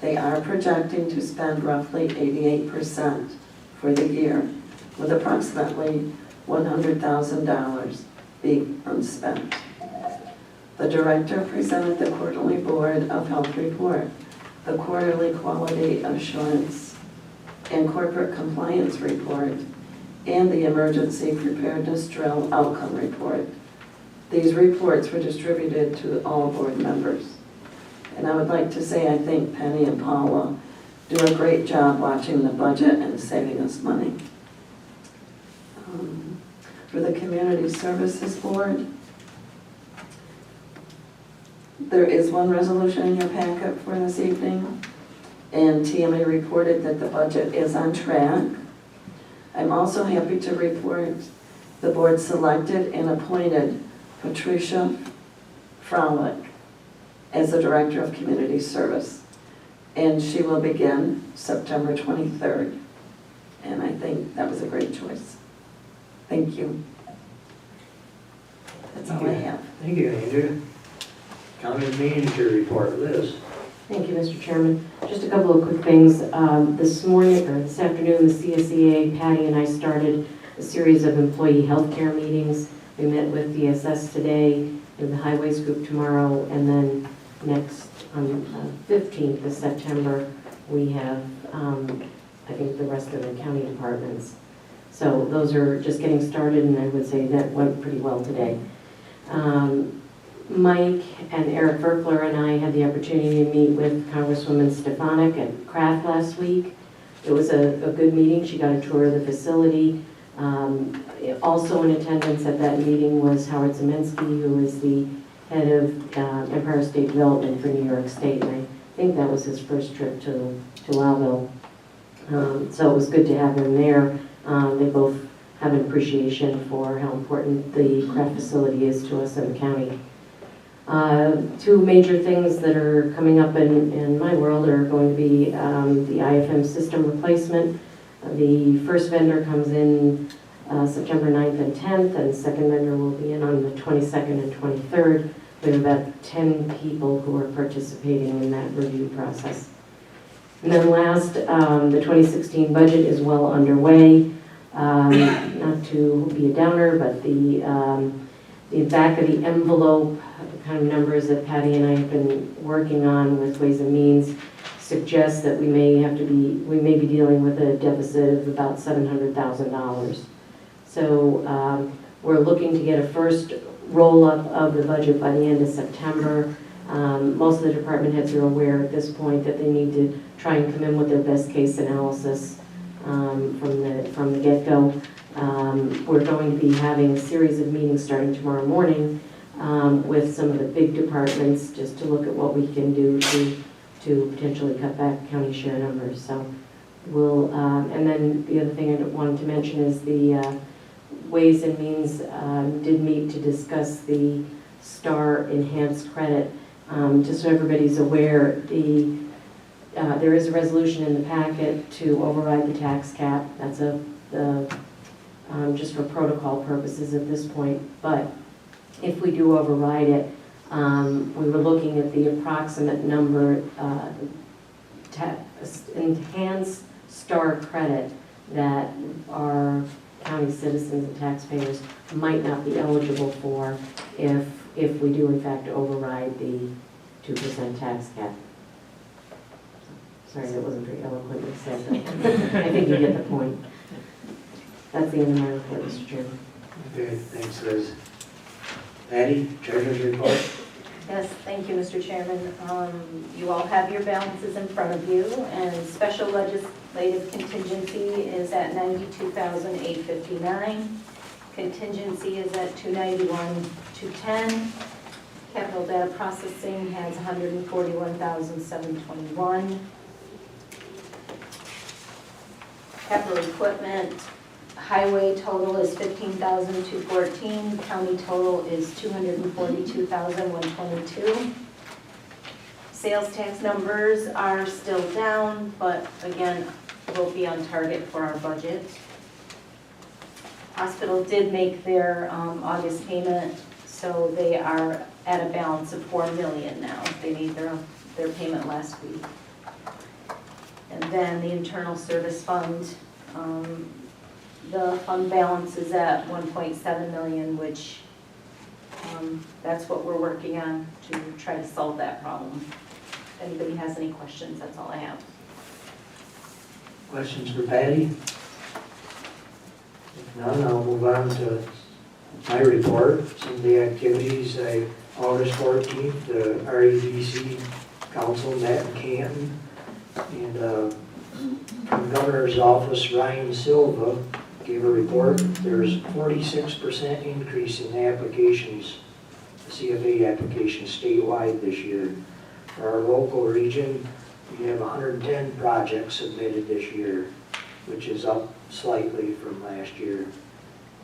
They are projecting to spend roughly 88% for the year, with approximately $100,000 being unspent. The director presented the quarterly Board of Health report, the quarterly quality assurance and corporate compliance report, and the emergency preparedness drill outcome report. These reports were distributed to all board members. And I would like to say I think Penny and Paula do a great job watching the budget and saving us money. For the Community Services Board, there is one resolution in your packet for this evening, and TMA reported that the budget is on track. I'm also happy to report the board selected and appointed Patricia Frolick as the Director of Community Service, and she will begin September 23rd, and I think that was a great choice. Thank you. That's all I have. Thank you, Andrea. County Manager report, Liz. Thank you, Mr. Chairman. Just a couple of quick things. This morning, or this afternoon, the CSEA, Patty and I started a series of employee health care meetings. We met with DSS today, and the Highways Group tomorrow, and then next, on 15th of September, we have, I think, the rest of the county departments. So those are just getting started, and I would say that went pretty well today. Mike and Eric Verkler and I had the opportunity to meet with Congresswoman Stefanik at Kraft last week. It was a good meeting. She got a tour of the facility. Also in attendance at that meeting was Howard Zeminski, who is the head of Empire State Development for New York State, and I think that was his first trip to Lowville. So it was good to have him there. They both have an appreciation for how important the Kraft facility is to us in the county. 2 major things that are coming up in my world are going to be the IFM system replacement. The first vendor comes in September 9th and 10th, and the second vendor will be in on the 22nd and 23rd. We have about 10 people who are participating in that review process. And then last, the 2016 budget is well underway. Not to be a downer, but the back of the envelope kind of numbers that Patty and I have been working on with Ways and Means suggests that we may be dealing with a deficit of about $700,000. So we're looking to get a first roll-up of the budget by the end of September. Most of the department heads are aware at this point that they need to try and come in with their best case analysis from the get-go. We're going to be having a series of meetings starting tomorrow morning with some of the big departments just to look at what we can do to potentially cut back county share numbers. So we'll, and then the other thing I wanted to mention is the Ways and Means did meet to discuss the STAR enhanced credit. Just so everybody's aware, there is a resolution in the packet to override the tax cap. That's just for protocol purposes at this point. But if we do override it, we were looking at the approximate number enhanced star credit that our county citizens and taxpayers might not be eligible for if we do in fact override the 2% tax cap. Sorry, that wasn't very eloquently said, but I think you get the point. That's the end of my report, Mr. Chairman. Okay, thanks, Liz. Patty, Treasurer's report? Yes, thank you, Mr. Chairman. You all have your balances in front of you, and special legislative contingency is at $92,859. Contingency is at $291,210. Capital data processing has $141,721. Capital equipment, highway total is $15,214. County total is $242,122. Sales tax numbers are still down, but again, will be on target for our budget. Hospital did make their August payment, so they are at a balance of $4 million now. They made their payment last week. And then the internal service fund, the fund balance is at $1.7 million, which that's what we're working on to try to solve that problem. If anybody has any questions, that's all I have. Questions for Patty? If none, I'll move on to my report. Some of the activities, August 14th, the REDC Council met in Canton. And from the Governor's Office, Ryan Silva gave a report. There's 46% increase in applications, CFA applications statewide this year. For our local region, we have 110 projects submitted this year, which is up slightly from last year.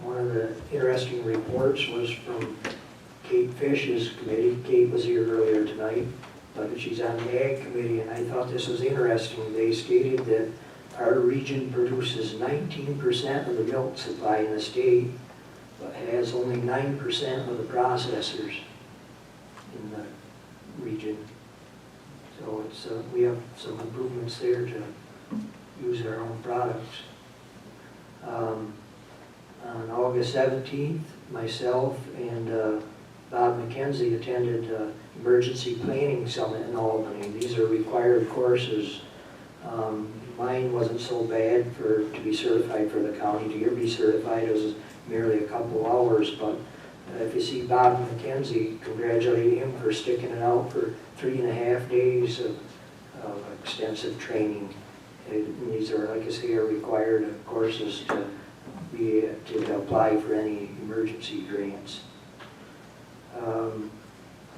One of the interesting reports was from Kate Fish's committee. Kate was here earlier tonight, but she's on the Ag Committee, and I thought this was interesting. They stated that our region produces 19% of the milk supply in the state, but has only 9% of the processors in the region. So it's we have some improvements there to use our own products. On August 17th, myself and Bob McKenzie attended Emergency Planning Summit in Albany. These are required courses. Mine wasn't so bad to be certified for the county. To get recertified, it was merely a couple hours, but if you see Bob McKenzie, congratulate him for sticking it out for 3.5 days of extensive training. And these are, like I say, are required courses to apply for any emergency grants.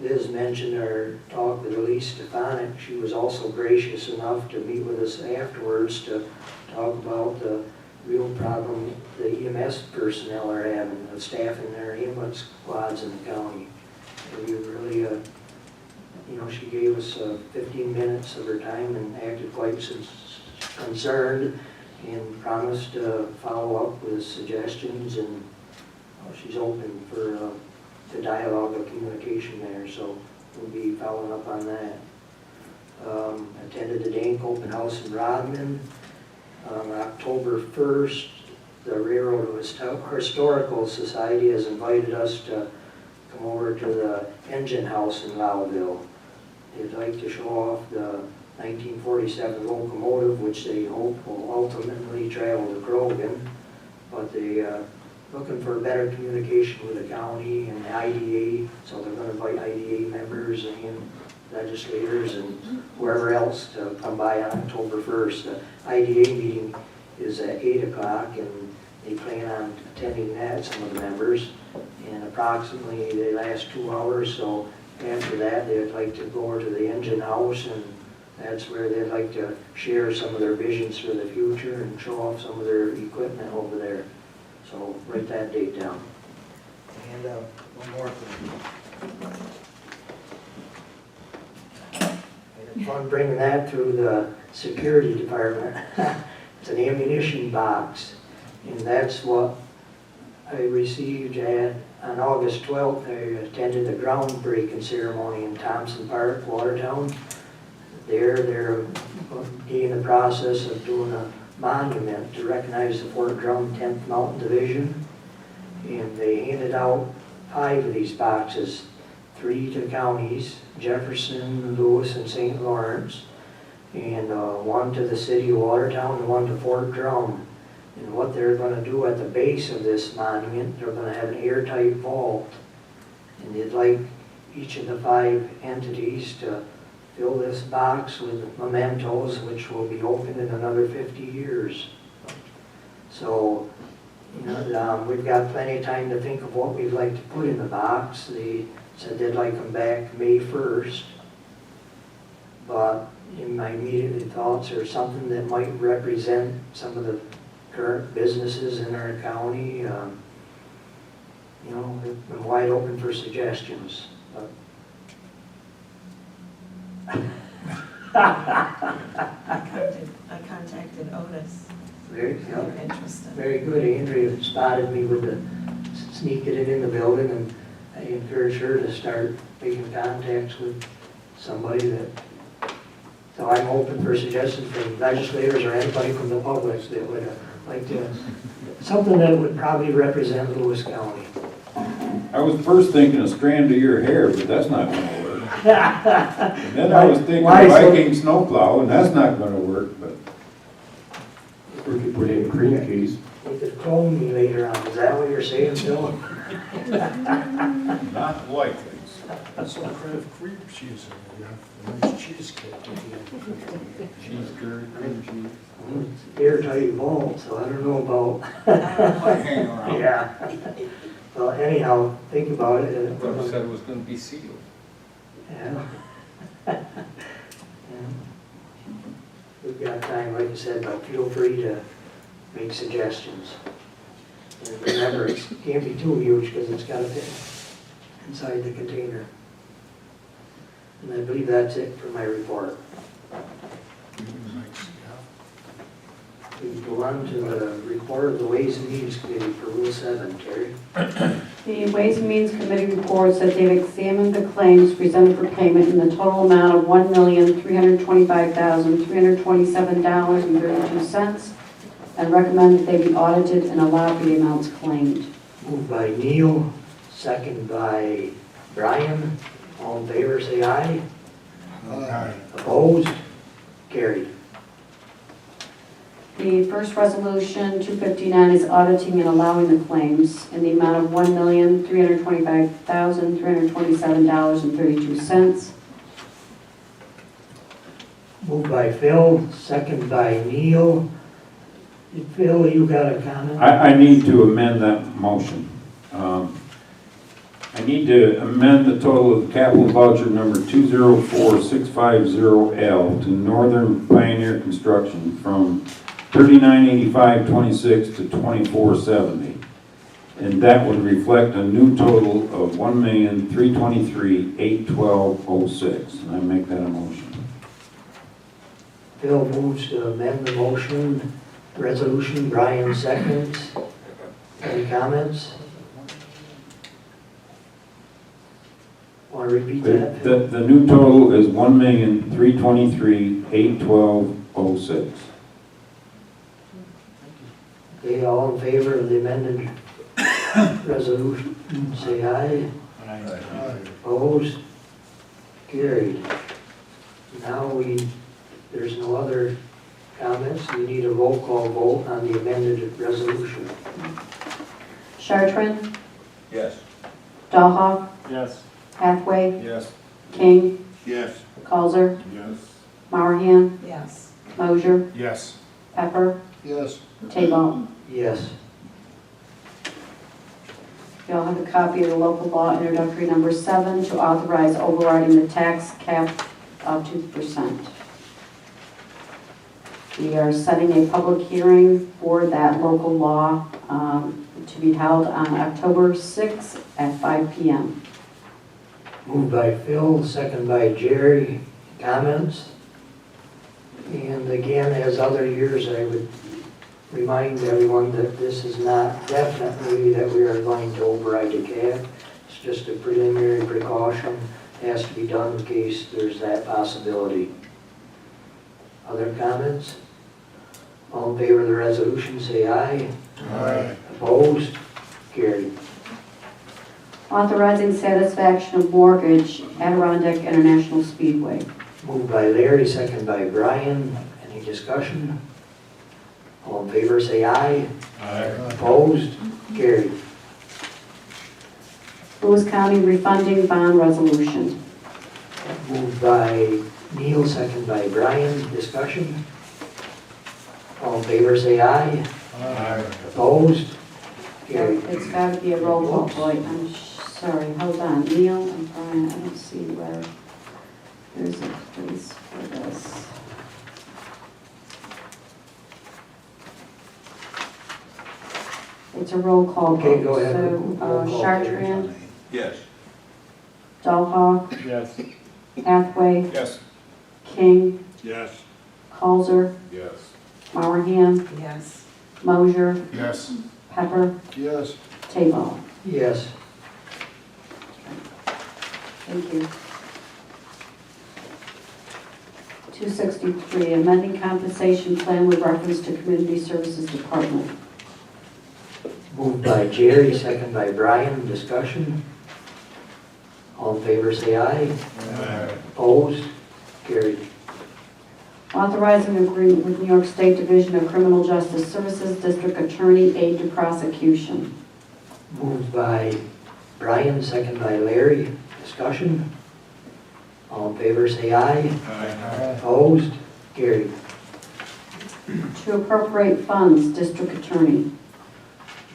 Liz mentioned our talk with Elise Stefanik. She was also gracious enough to meet with us afterwards to talk about the real problem the EMS personnel are having, the staff in their ambulance squads in the county. And we really, she gave us 15 minutes of her time and acted quite concerned and promised to follow up with suggestions, and she's open for the dialogue of communication there, so we'll be following up on that. Attended the Dank Open House in Rodman. On October 1st, the Railroad Historical Society has invited us to come over to the engine house in Lowville. They'd like to show off the 1947 locomotive, which they hope will ultimately travel to Grogan, but they looking for better communication with the county and the IDA, so they're going to invite IDA members and legislators and whoever else to come by on October 1st. The IDA meeting is at 8 o'clock, and they plan on attending that, some of the members, and approximately they last 2 hours, so after that they'd like to go over to the engine house, and that's where they'd like to share some of their visions for the future and show off some of their equipment over there. So write that date down. And one more thing. I had fun bringing that through the security department. It's an ammunition box, and that's what I received on August 12th. I attended the groundbreaking ceremony in Thompson Park, Watertown. They're in the process of doing a monument to recognize the Fort Drum 10th Mountain Division. And they handed out 5 of these boxes, 3 to counties, Jefferson, Lewis, and St. Lawrence, and 1 to the city of Watertown and 1 to Fort Drum. And what they're going to do at the base of this monument, they're going to have an airtight vault. And they'd like each of the 5 entities to fill this box with mementos, which will be open in another 50 years. So, we've got plenty of time to think of what we'd like to put in the box. They said they'd like them back May 1st. But in my immediate thoughts are something that might represent some of the current businesses in our county. I'm wide open for suggestions. I contacted Otis. Very, They're interested. very good. Andrea spotted me with the sneaking it in the building, and I encouraged her to start making contacts with somebody that. So I'm open for suggestions from legislators or anybody from the public that would like to, something that would probably represent Lewis County. I was first thinking a strand of your hair, but that's not gonna work. And then I was thinking Viking snowplow, and that's not gonna work, but. We could put in cream case. You could clone me later on. Is that what you're saying, Phil? Not likely. That's some Kraft cream cheese in there, a nice cheesecake. Cheese curd, cream cheese. Airtight vault, so I don't know about. Yeah. Well, anyhow, think about it. I thought you said it was gonna be sealed. Yeah. Yeah. We've got time, like you said, but feel free to make suggestions. And remember, it can't be too huge because it's got to fit inside the container. And I believe that's it for my report. We go on to the report of the Ways and Means Committee for Rule 7, Terry. The Ways and Means Committee reports that they've examined the claims presented for payment in the total amount of $1,325,327.32 and recommend that they be audited and allow for the amounts claimed. Moved by Neil, second by Brian. All in favor, say aye. Aye. Opposed? Carried. The first resolution, 259, is auditing and allowing the claims in the amount of $1,325,327.32. Moved by Phil, second by Neil. Phil, you got a comment? I need to amend that motion. I need to amend the total of capital voucher number 204650L to Northern Pioneer Construction from $3985.26 to $2470. And that would reflect a new total of $1,323,812.06. And I make that a motion. Phil moves to amend the motion, resolution. Brian seconds. Any comments? Want to repeat that? The new total is $1,323,812.06. Okay, all in favor of the amended resolution, say aye. Aye. Opposed? Carried. Now there's no other comments. We need a roll call vote on the amended resolution. Chartrand, Yes. Dahlhoff, Yes. Hathaway, Yes. King, Yes. Coulter, Yes. Mowerhand, Yes. Mosier, Yes. Pepper, Yes. Taball. Yes. You all have a copy of the local law introductory number 7 to authorize overriding the tax cap of 2%. We are setting a public hearing for that local law to be held on October 6th at 5 p.m. Moved by Phil, second by Jerry. Comments? And again, as other years, I would remind everyone that this is not definitely that we are going to override the cap. It's just a preliminary precaution. It has to be done in case there's that possibility. Other comments? All in favor of the resolution, say aye. Aye. Opposed? Carried. Authorizing satisfaction of mortgage Adirondack International Speedway. Moved by Larry, second by Brian. Any discussion? All in favor, say aye. Aye. Opposed? Carried. Lewis County refunding bond resolution. Moved by Neil, second by Brian. Discussion? All in favor, say aye. Aye. Opposed? Carried. It's got to be a roll call vote. I'm sorry, hold on. Neil and Brian, I don't see where there's a place for this. It's a roll call vote. Okay, go ahead. So, Roll call, Chartrand, Yes. Dahlhoff, Yes. Hathaway, Yes. King, Yes. Halsey, Yes. Mowerhand, Yes. Mosier, Yes. Pepper, Yes. Taball. Yes. Thank you. 263, amending compensation plan with reference to Community Services Department. Moved by Jerry, second by Brian. Discussion? All in favor, say aye. Aye. Opposed? Carried. Authorizing agreement with New York State Division of Criminal Justice Services District Attorney Aid to Prosecution. Moved by Brian, second by Larry. Discussion? All in favor, say aye. Aye. Opposed? Carried. To appropriate funds, District Attorney.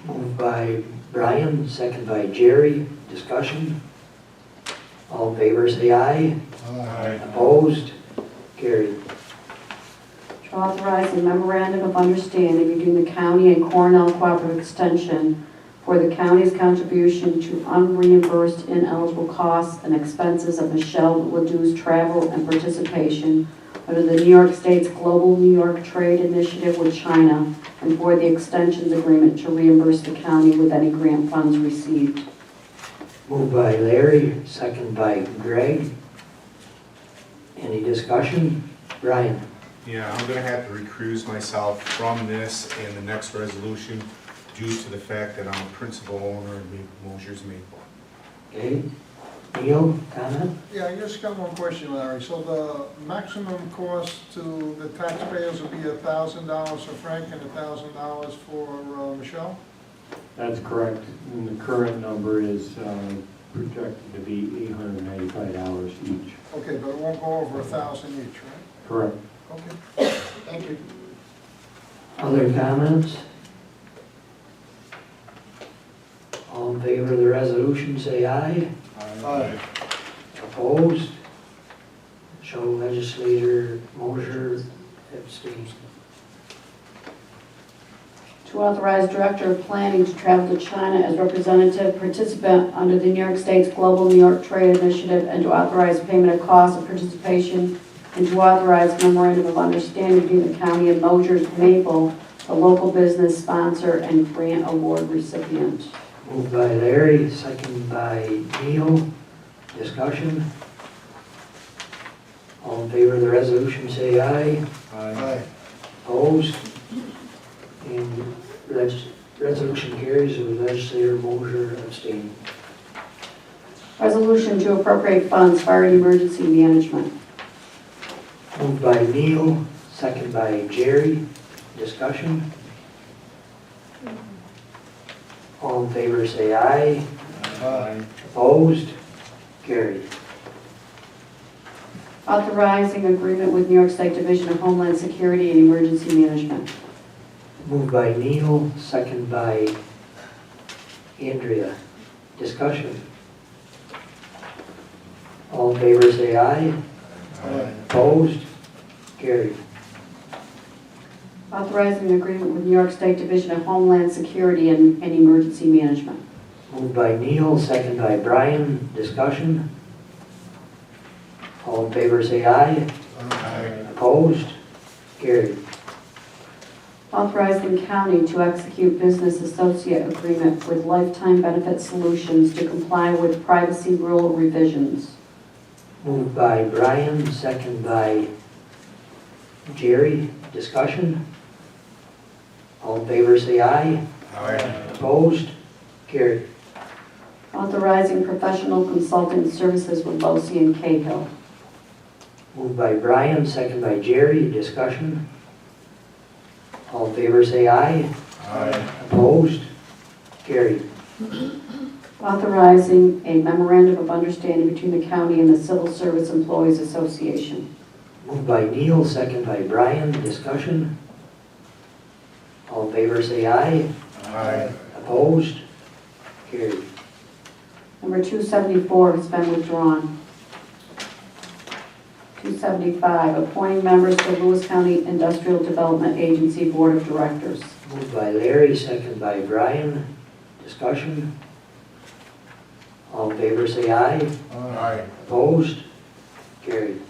Moved by Brian, second by Jerry. Discussion? All in favor, say aye. Aye. Opposed? Carried. To authorize a memorandum of understanding between the county and Cornell Cooperative Extension for the county's contribution to unreimbursed ineligible costs and expenses of Michelle Ledoux's travel and participation under the New York State's Global New York Trade Initiative with China, and for the extensions agreement to reimburse the county with any grant funds received. Moved by Larry, second by Greg. Any discussion? Brian? Yeah, I'm gonna have to recuse myself from this and the next resolution due to the fact that I'm a principal owner of Mosier's Maple. Okay. Neil, comment? Yeah, I just got one question, Larry. So the maximum cost to the taxpayers will be $1,000 for Frank and $1,000 for Michelle? That's correct. And the current number is projected to be $895 each. Okay, but it won't go over 1,000 each, right? Correct. Okay, thank you. Other comments? All in favor of the resolution, say aye. Aye. Opposed? Show legislator Mosier abstains. To authorize Director of Planning to travel to China as representative participant under the New York State's Global New York Trade Initiative, and to authorize payment of costs of participation, and to authorize memorandum of understanding between the county and Mosier's Maple, the local business sponsor and grant award recipient. Moved by Larry, second by Neil. Discussion? All in favor of the resolution, say aye. Aye. Opposed? And resolution carries with legislator Mosier abstaining. Resolution to appropriate funds, fire and emergency management. Moved by Neil, second by Jerry. Discussion? All in favor, say aye. Aye. Opposed? Carried. Authorizing agreement with New York State Division of Homeland Security and Emergency Management. Moved by Neil, second by Andrea. Discussion? All in favor, say aye. Aye. Opposed? Carried. Authorizing an agreement with New York State Division of Homeland Security and Emergency Management. Moved by Neil, second by Brian. Discussion? All in favor, say aye. Aye. Opposed? Carried. Authorizing county to execute business associate agreement with Lifetime Benefit Solutions to comply with privacy rule revisions. Moved by Brian, second by Jerry, discussion? All in favor, say aye. Aye. Opposed? Carried. Authorizing professional consulting services with Losi and Cahill. Moved by Brian, second by Jerry, discussion? All in favor, say aye. Aye. Opposed? Carried. Authorizing a memorandum of understanding between the county and the Civil Service Employees Association. Moved by Neil, second by Brian, discussion? All in favor, say aye. Aye. Opposed? Carried. Number 274 has been withdrawn. 275, appointing members to Lewis County Industrial Development Agency Board of Directors. Moved by Larry, second by Brian, discussion? All in favor, say aye. Aye. Opposed? Carried.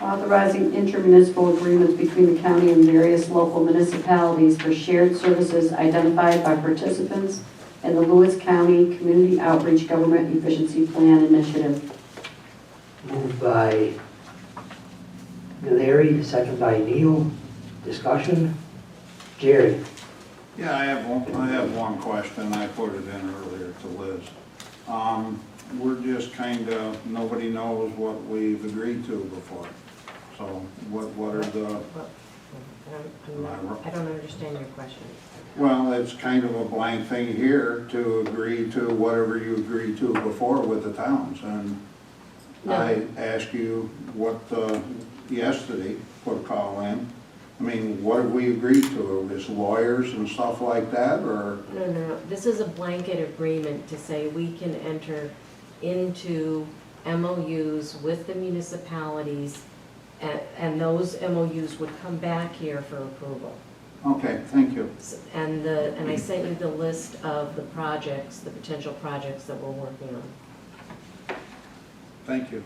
Authorizing intermunicipal agreements between the county and various local municipalities for shared services identified by participants in the Lewis County Community Outreach Government Efficiency Plan Initiative. Moved by Larry, second by Neil, discussion? Jerry? Yeah, I have one question. I put it in earlier to Liz. We're just kind of, nobody knows what we've agreed to before. So what are the, I don't understand your question. well, it's kind of a blank thing here to agree to whatever you agreed to before with the towns. And I asked you what, yesterday, put a call in. I mean, what have we agreed to? Is lawyers and stuff like that, or? No. This is a blanket agreement to say we can enter into MOUs with the municipalities, and those MOUs would come back here for approval. Okay, thank you. And I sent you the list of the projects, the potential projects that we're working on. Thank you.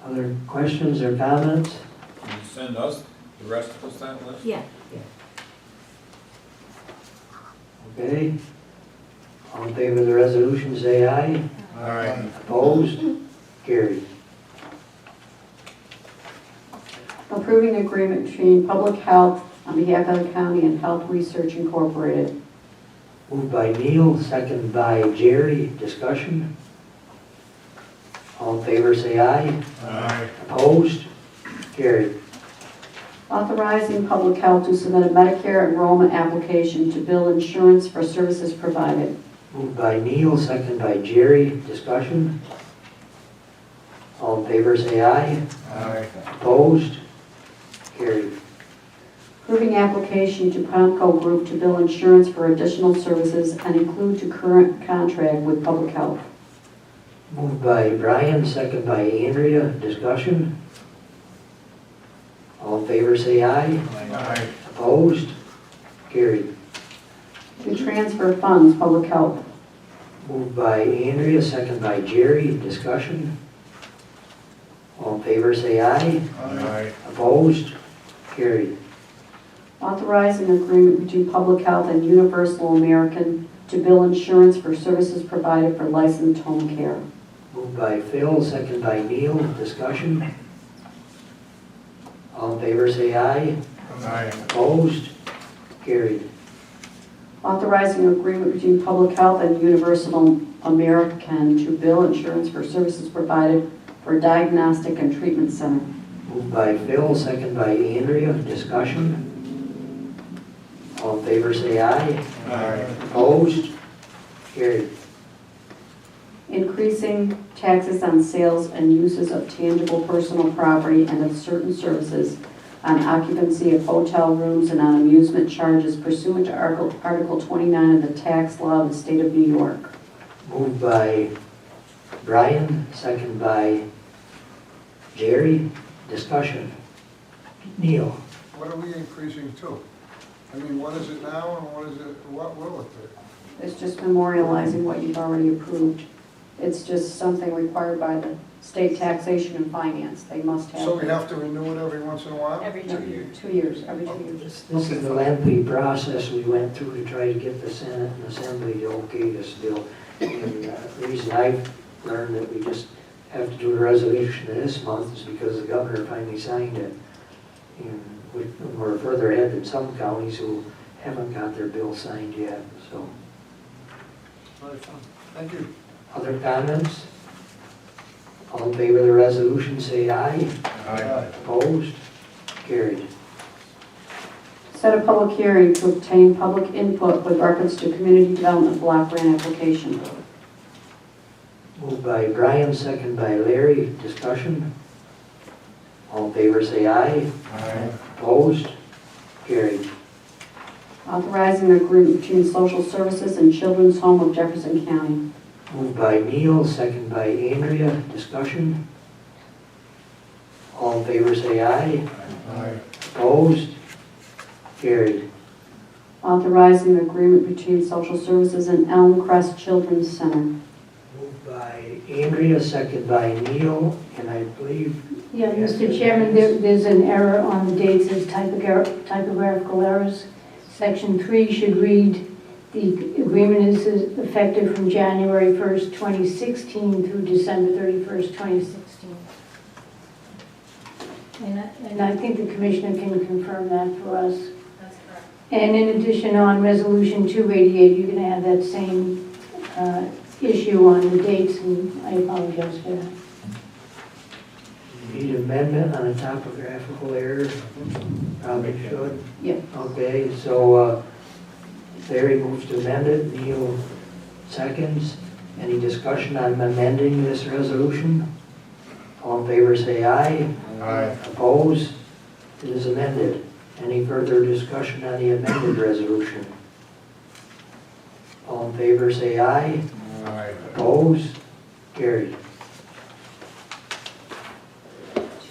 Other questions or comments? Can you send us, the rest of us, that list? Yeah. Okay. All in favor of the resolution, say aye. Aye. Opposed? Carried. Approving agreement between Public Health on behalf of the county and Health Research Incorporated. Moved by Neil, second by Jerry, discussion? All in favor, say aye. Aye. Opposed? Carried. Authorizing Public Health to submit a Medicare enrollment application to bill insurance for services provided. Moved by Neil, second by Jerry, discussion? All in favor, say aye. Aye. Opposed? Carried. Approving application to Pomco Group to bill insurance for additional services and include to current contract with Public Health. Moved by Brian, second by Andrea, discussion? All in favor, say aye. Aye. Opposed? Carried. To transfer funds, Public Health. Moved by Andrea, second by Jerry, discussion? All in favor, say aye. Aye. Opposed? Carried. Authorizing agreement between Public Health and Universal American to bill insurance for services provided for licensed home care. Moved by Phil, second by Neil, discussion? All in favor, say aye. Aye. Opposed? Carried. Authorizing agreement between Public Health and Universal American to bill insurance for services provided for diagnostic and treatment center. Moved by Phil, second by Andrea, discussion? All in favor, say aye. Aye. Opposed? Carried. Increasing taxes on sales and uses of tangible personal property and of certain services on occupancy of hotel rooms and on amusement charges pursuant to Article 29 of the tax law of the state of New York. Moved by Brian, second by Jerry, discussion? Neil? What are we increasing to? I mean, what is it now and what is it, what will it be? It's just memorializing what you've already approved. It's just something required by the state taxation and finance. They must have. So we have to renew it every once in a while? Every 2 years. 2 years, every 2 years. This is the lengthy process we went through to try to get the Senate and Assembly to okay this bill. And the reason I've learned that we just have to do a resolution this month is because the governor finally signed it. And we're further ahead than some counties who haven't got their bill signed yet, so. Thank you. Other comments? All in favor of the resolution, say aye. Aye. Opposed? Carried. Set a public hearing to obtain public input with reference to community development block grant application. Moved by Brian, second by Larry. Discussion? All in favor, say aye. Aye. Opposed? Carried. Authorizing an agreement between Social Services and Children's Home of Jefferson County. Moved by Neil, second by Andrea. Discussion? All in favor, say aye. Aye. Opposed? Carried. Authorizing an agreement between Social Services and Elm Crest Children's Center. Moved by Andrea, second by Neil, and I believe. Yeah, Mr. Chairman, there's an error on the dates as typographical errors. Section 3 should read, the agreement is effective from January 1st, 2016 through December 31st, 2016. And I think the commissioner can confirm that for us. That's correct. And in addition, on Resolution 288, you're going to have that same issue on the dates, and I apologize for that. Need amendment on a topographical error? Probably should. Yeah. Okay, so Larry moves to amend it, Neil seconds. Any discussion on amending this resolution? All in favor say aye. Aye. Opposed? It is amended. Any further discussion on the amended resolution? All in favor say aye. Aye. Opposed? Carried.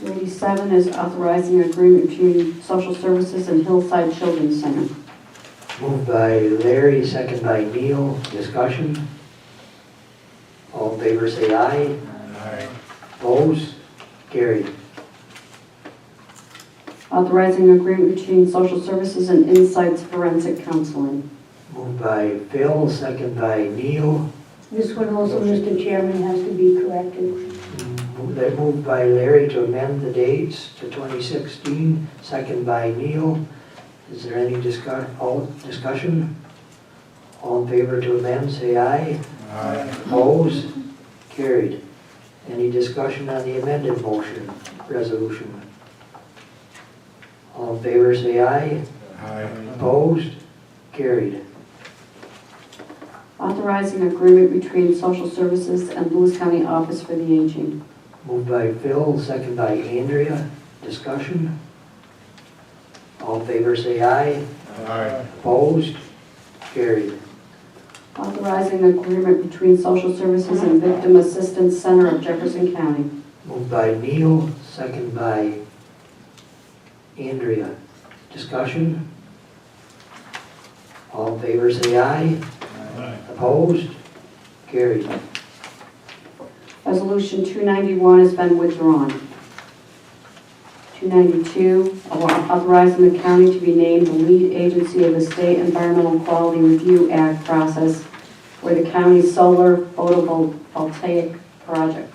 287 is authorizing an agreement between Social Services and Hillside Children's Center. Moved by Larry, second by Neil. Discussion? All in favor say aye. Aye. Opposed? Carried. Authorizing an agreement between Social Services and Insights Forensic Counseling. Moved by Phil, second by Neil. This one also, Mr. Chairman, has to be corrected. They moved by Larry to amend the dates to 2016, second by Neil. Is there any discussion? All in favor to amend, say aye. Aye. Opposed? Carried. Any discussion on the amended motion, resolution? All in favor, say aye. Aye. Opposed? Carried. Authorizing agreement between Social Services and Lewis County Office for the Aging. Moved by Phil, second by Andrea. Discussion? All in favor, say aye. Aye. Opposed? Carried. Authorizing agreement between Social Services and Victim Assistance Center of Jefferson County. Moved by Neil, second by Andrea. Discussion? All in favor, say aye. Aye. Opposed? Carried. Resolution 291 has been withdrawn. 292, authorizing the county to be named the lead agency of the State Environmental Quality Review Act process for the county's solar photovoltaic project.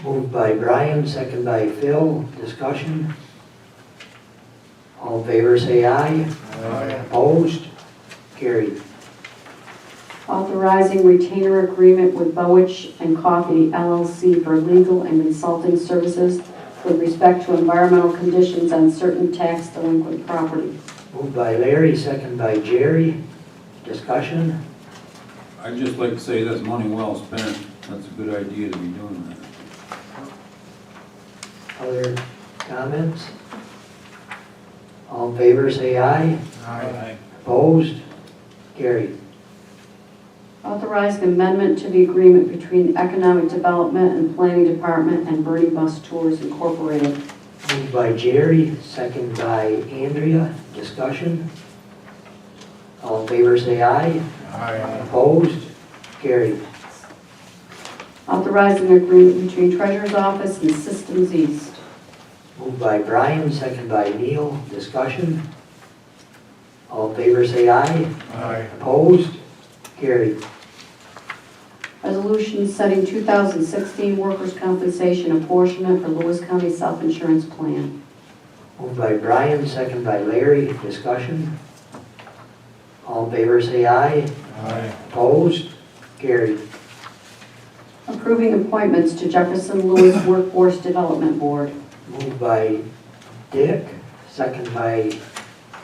Moved by Brian, second by Phil. Discussion? All in favor, say aye. Aye. Opposed? Carried. Authorizing retainer agreement with Bowich and Coffey LLC for legal and consulting services with respect to environmental conditions on certain tax delinquent property. Moved by Larry, second by Jerry. Discussion? I'd just like to say that's money well spent. That's a good idea to be doing that. Other comments? All in favor, say aye. Aye. Opposed? Carried. Authorizing amendment to the agreement between Economic Development and Planning Department and Birdie Bus Tours Incorporated. Moved by Jerry, second by Andrea. Discussion? All in favor, say aye. Aye. Opposed? Carried. Authorizing agreement between Treasurer's Office and Systems East. Moved by Brian, second by Neil. Discussion? All in favor, say aye. Aye. Opposed? Carried. Resolution setting 2016 workers' compensation apportionment for Lewis County Self-Insurance Plan. Moved by Brian, second by Larry. Discussion. All in favor, say aye. Aye. Opposed? Carried. Approving appointments to Jefferson Lewis Workforce Development Board. Moved by Dick, second by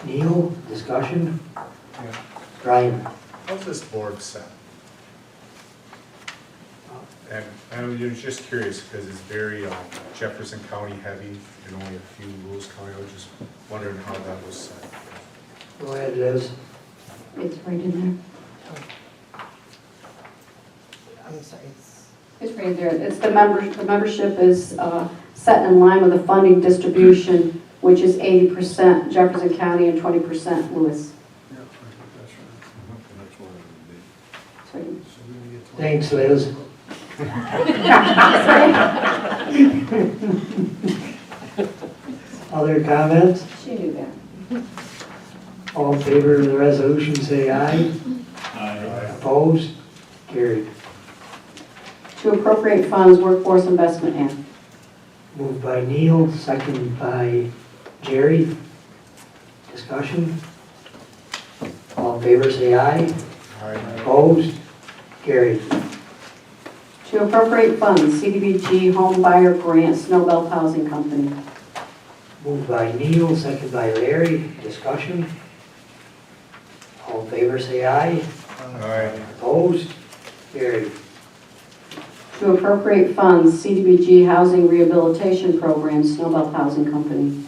Neil. Discussion. Brian. How's this board set? And I was just curious, because it's very Jefferson County heavy, and only a few Lewis County. I was just wondering how that was set. Go ahead, Liz. It's right in I'm sorry, there. It's right there. It's the membership is set in line with the funding distribution, which is 80% Jefferson County and 20% Lewis. Sorry. Thanks, Liz. Other comments? She knew that. All in favor of the resolution, say aye. Aye. Opposed? Carried. To appropriate funds, Workforce Investment Act. Moved by Neil, second by Jerry. Discussion? All in favor, say aye. Opposed? Carried. To appropriate funds, CDBG Home Buyer Grant, Snowbelt Housing Company. Moved by Neil, second by Larry. Discussion? All in favor, say aye. Aye. Opposed? Carried. To appropriate funds, CDBG Housing Rehabilitation Program, Snowbelt Housing Company.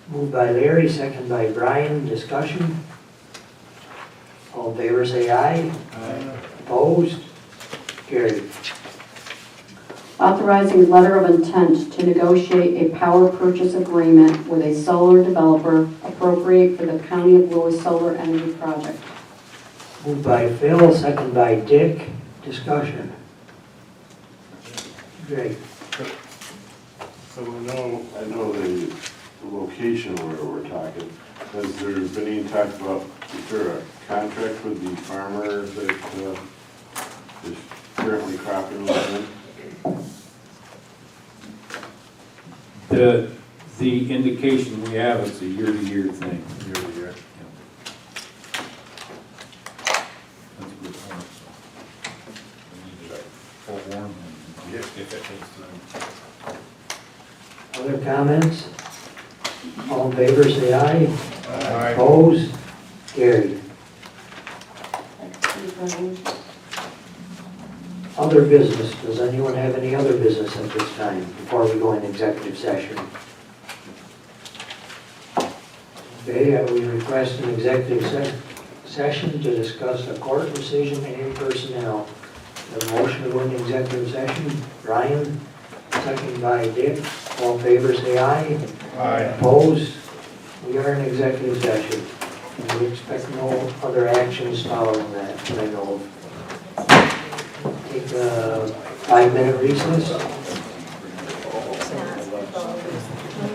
Moved by Larry, second by Brian. Discussion? All in favor, say aye. Opposed? Carried. Authorizing letter of intent to negotiate a power purchase agreement with a solar developer appropriate for the County of Lewis Solar Energy Project. Moved by Phil, second by Dick. Discussion? Greg? So I know the location where we're talking. Has there been any talk about, is there a contract with the farmer that is currently cropping land? The indication we have is a year-to-year thing. Year-to-year. That's a good point. We need to forewarn them if it takes time. Other comments? All in favor, say aye. Aye. Opposed? Carried. Other business. Does anyone have any other business at this time before we go in executive session? Okay, we request an executive session to discuss a court decision and personnel. The motion to go into executive session, Brian, second by Dick. All in favor, say aye. Aye. Opposed? We are in executive session. And we expect no other actions following that I know of. Take a 5-minute recess.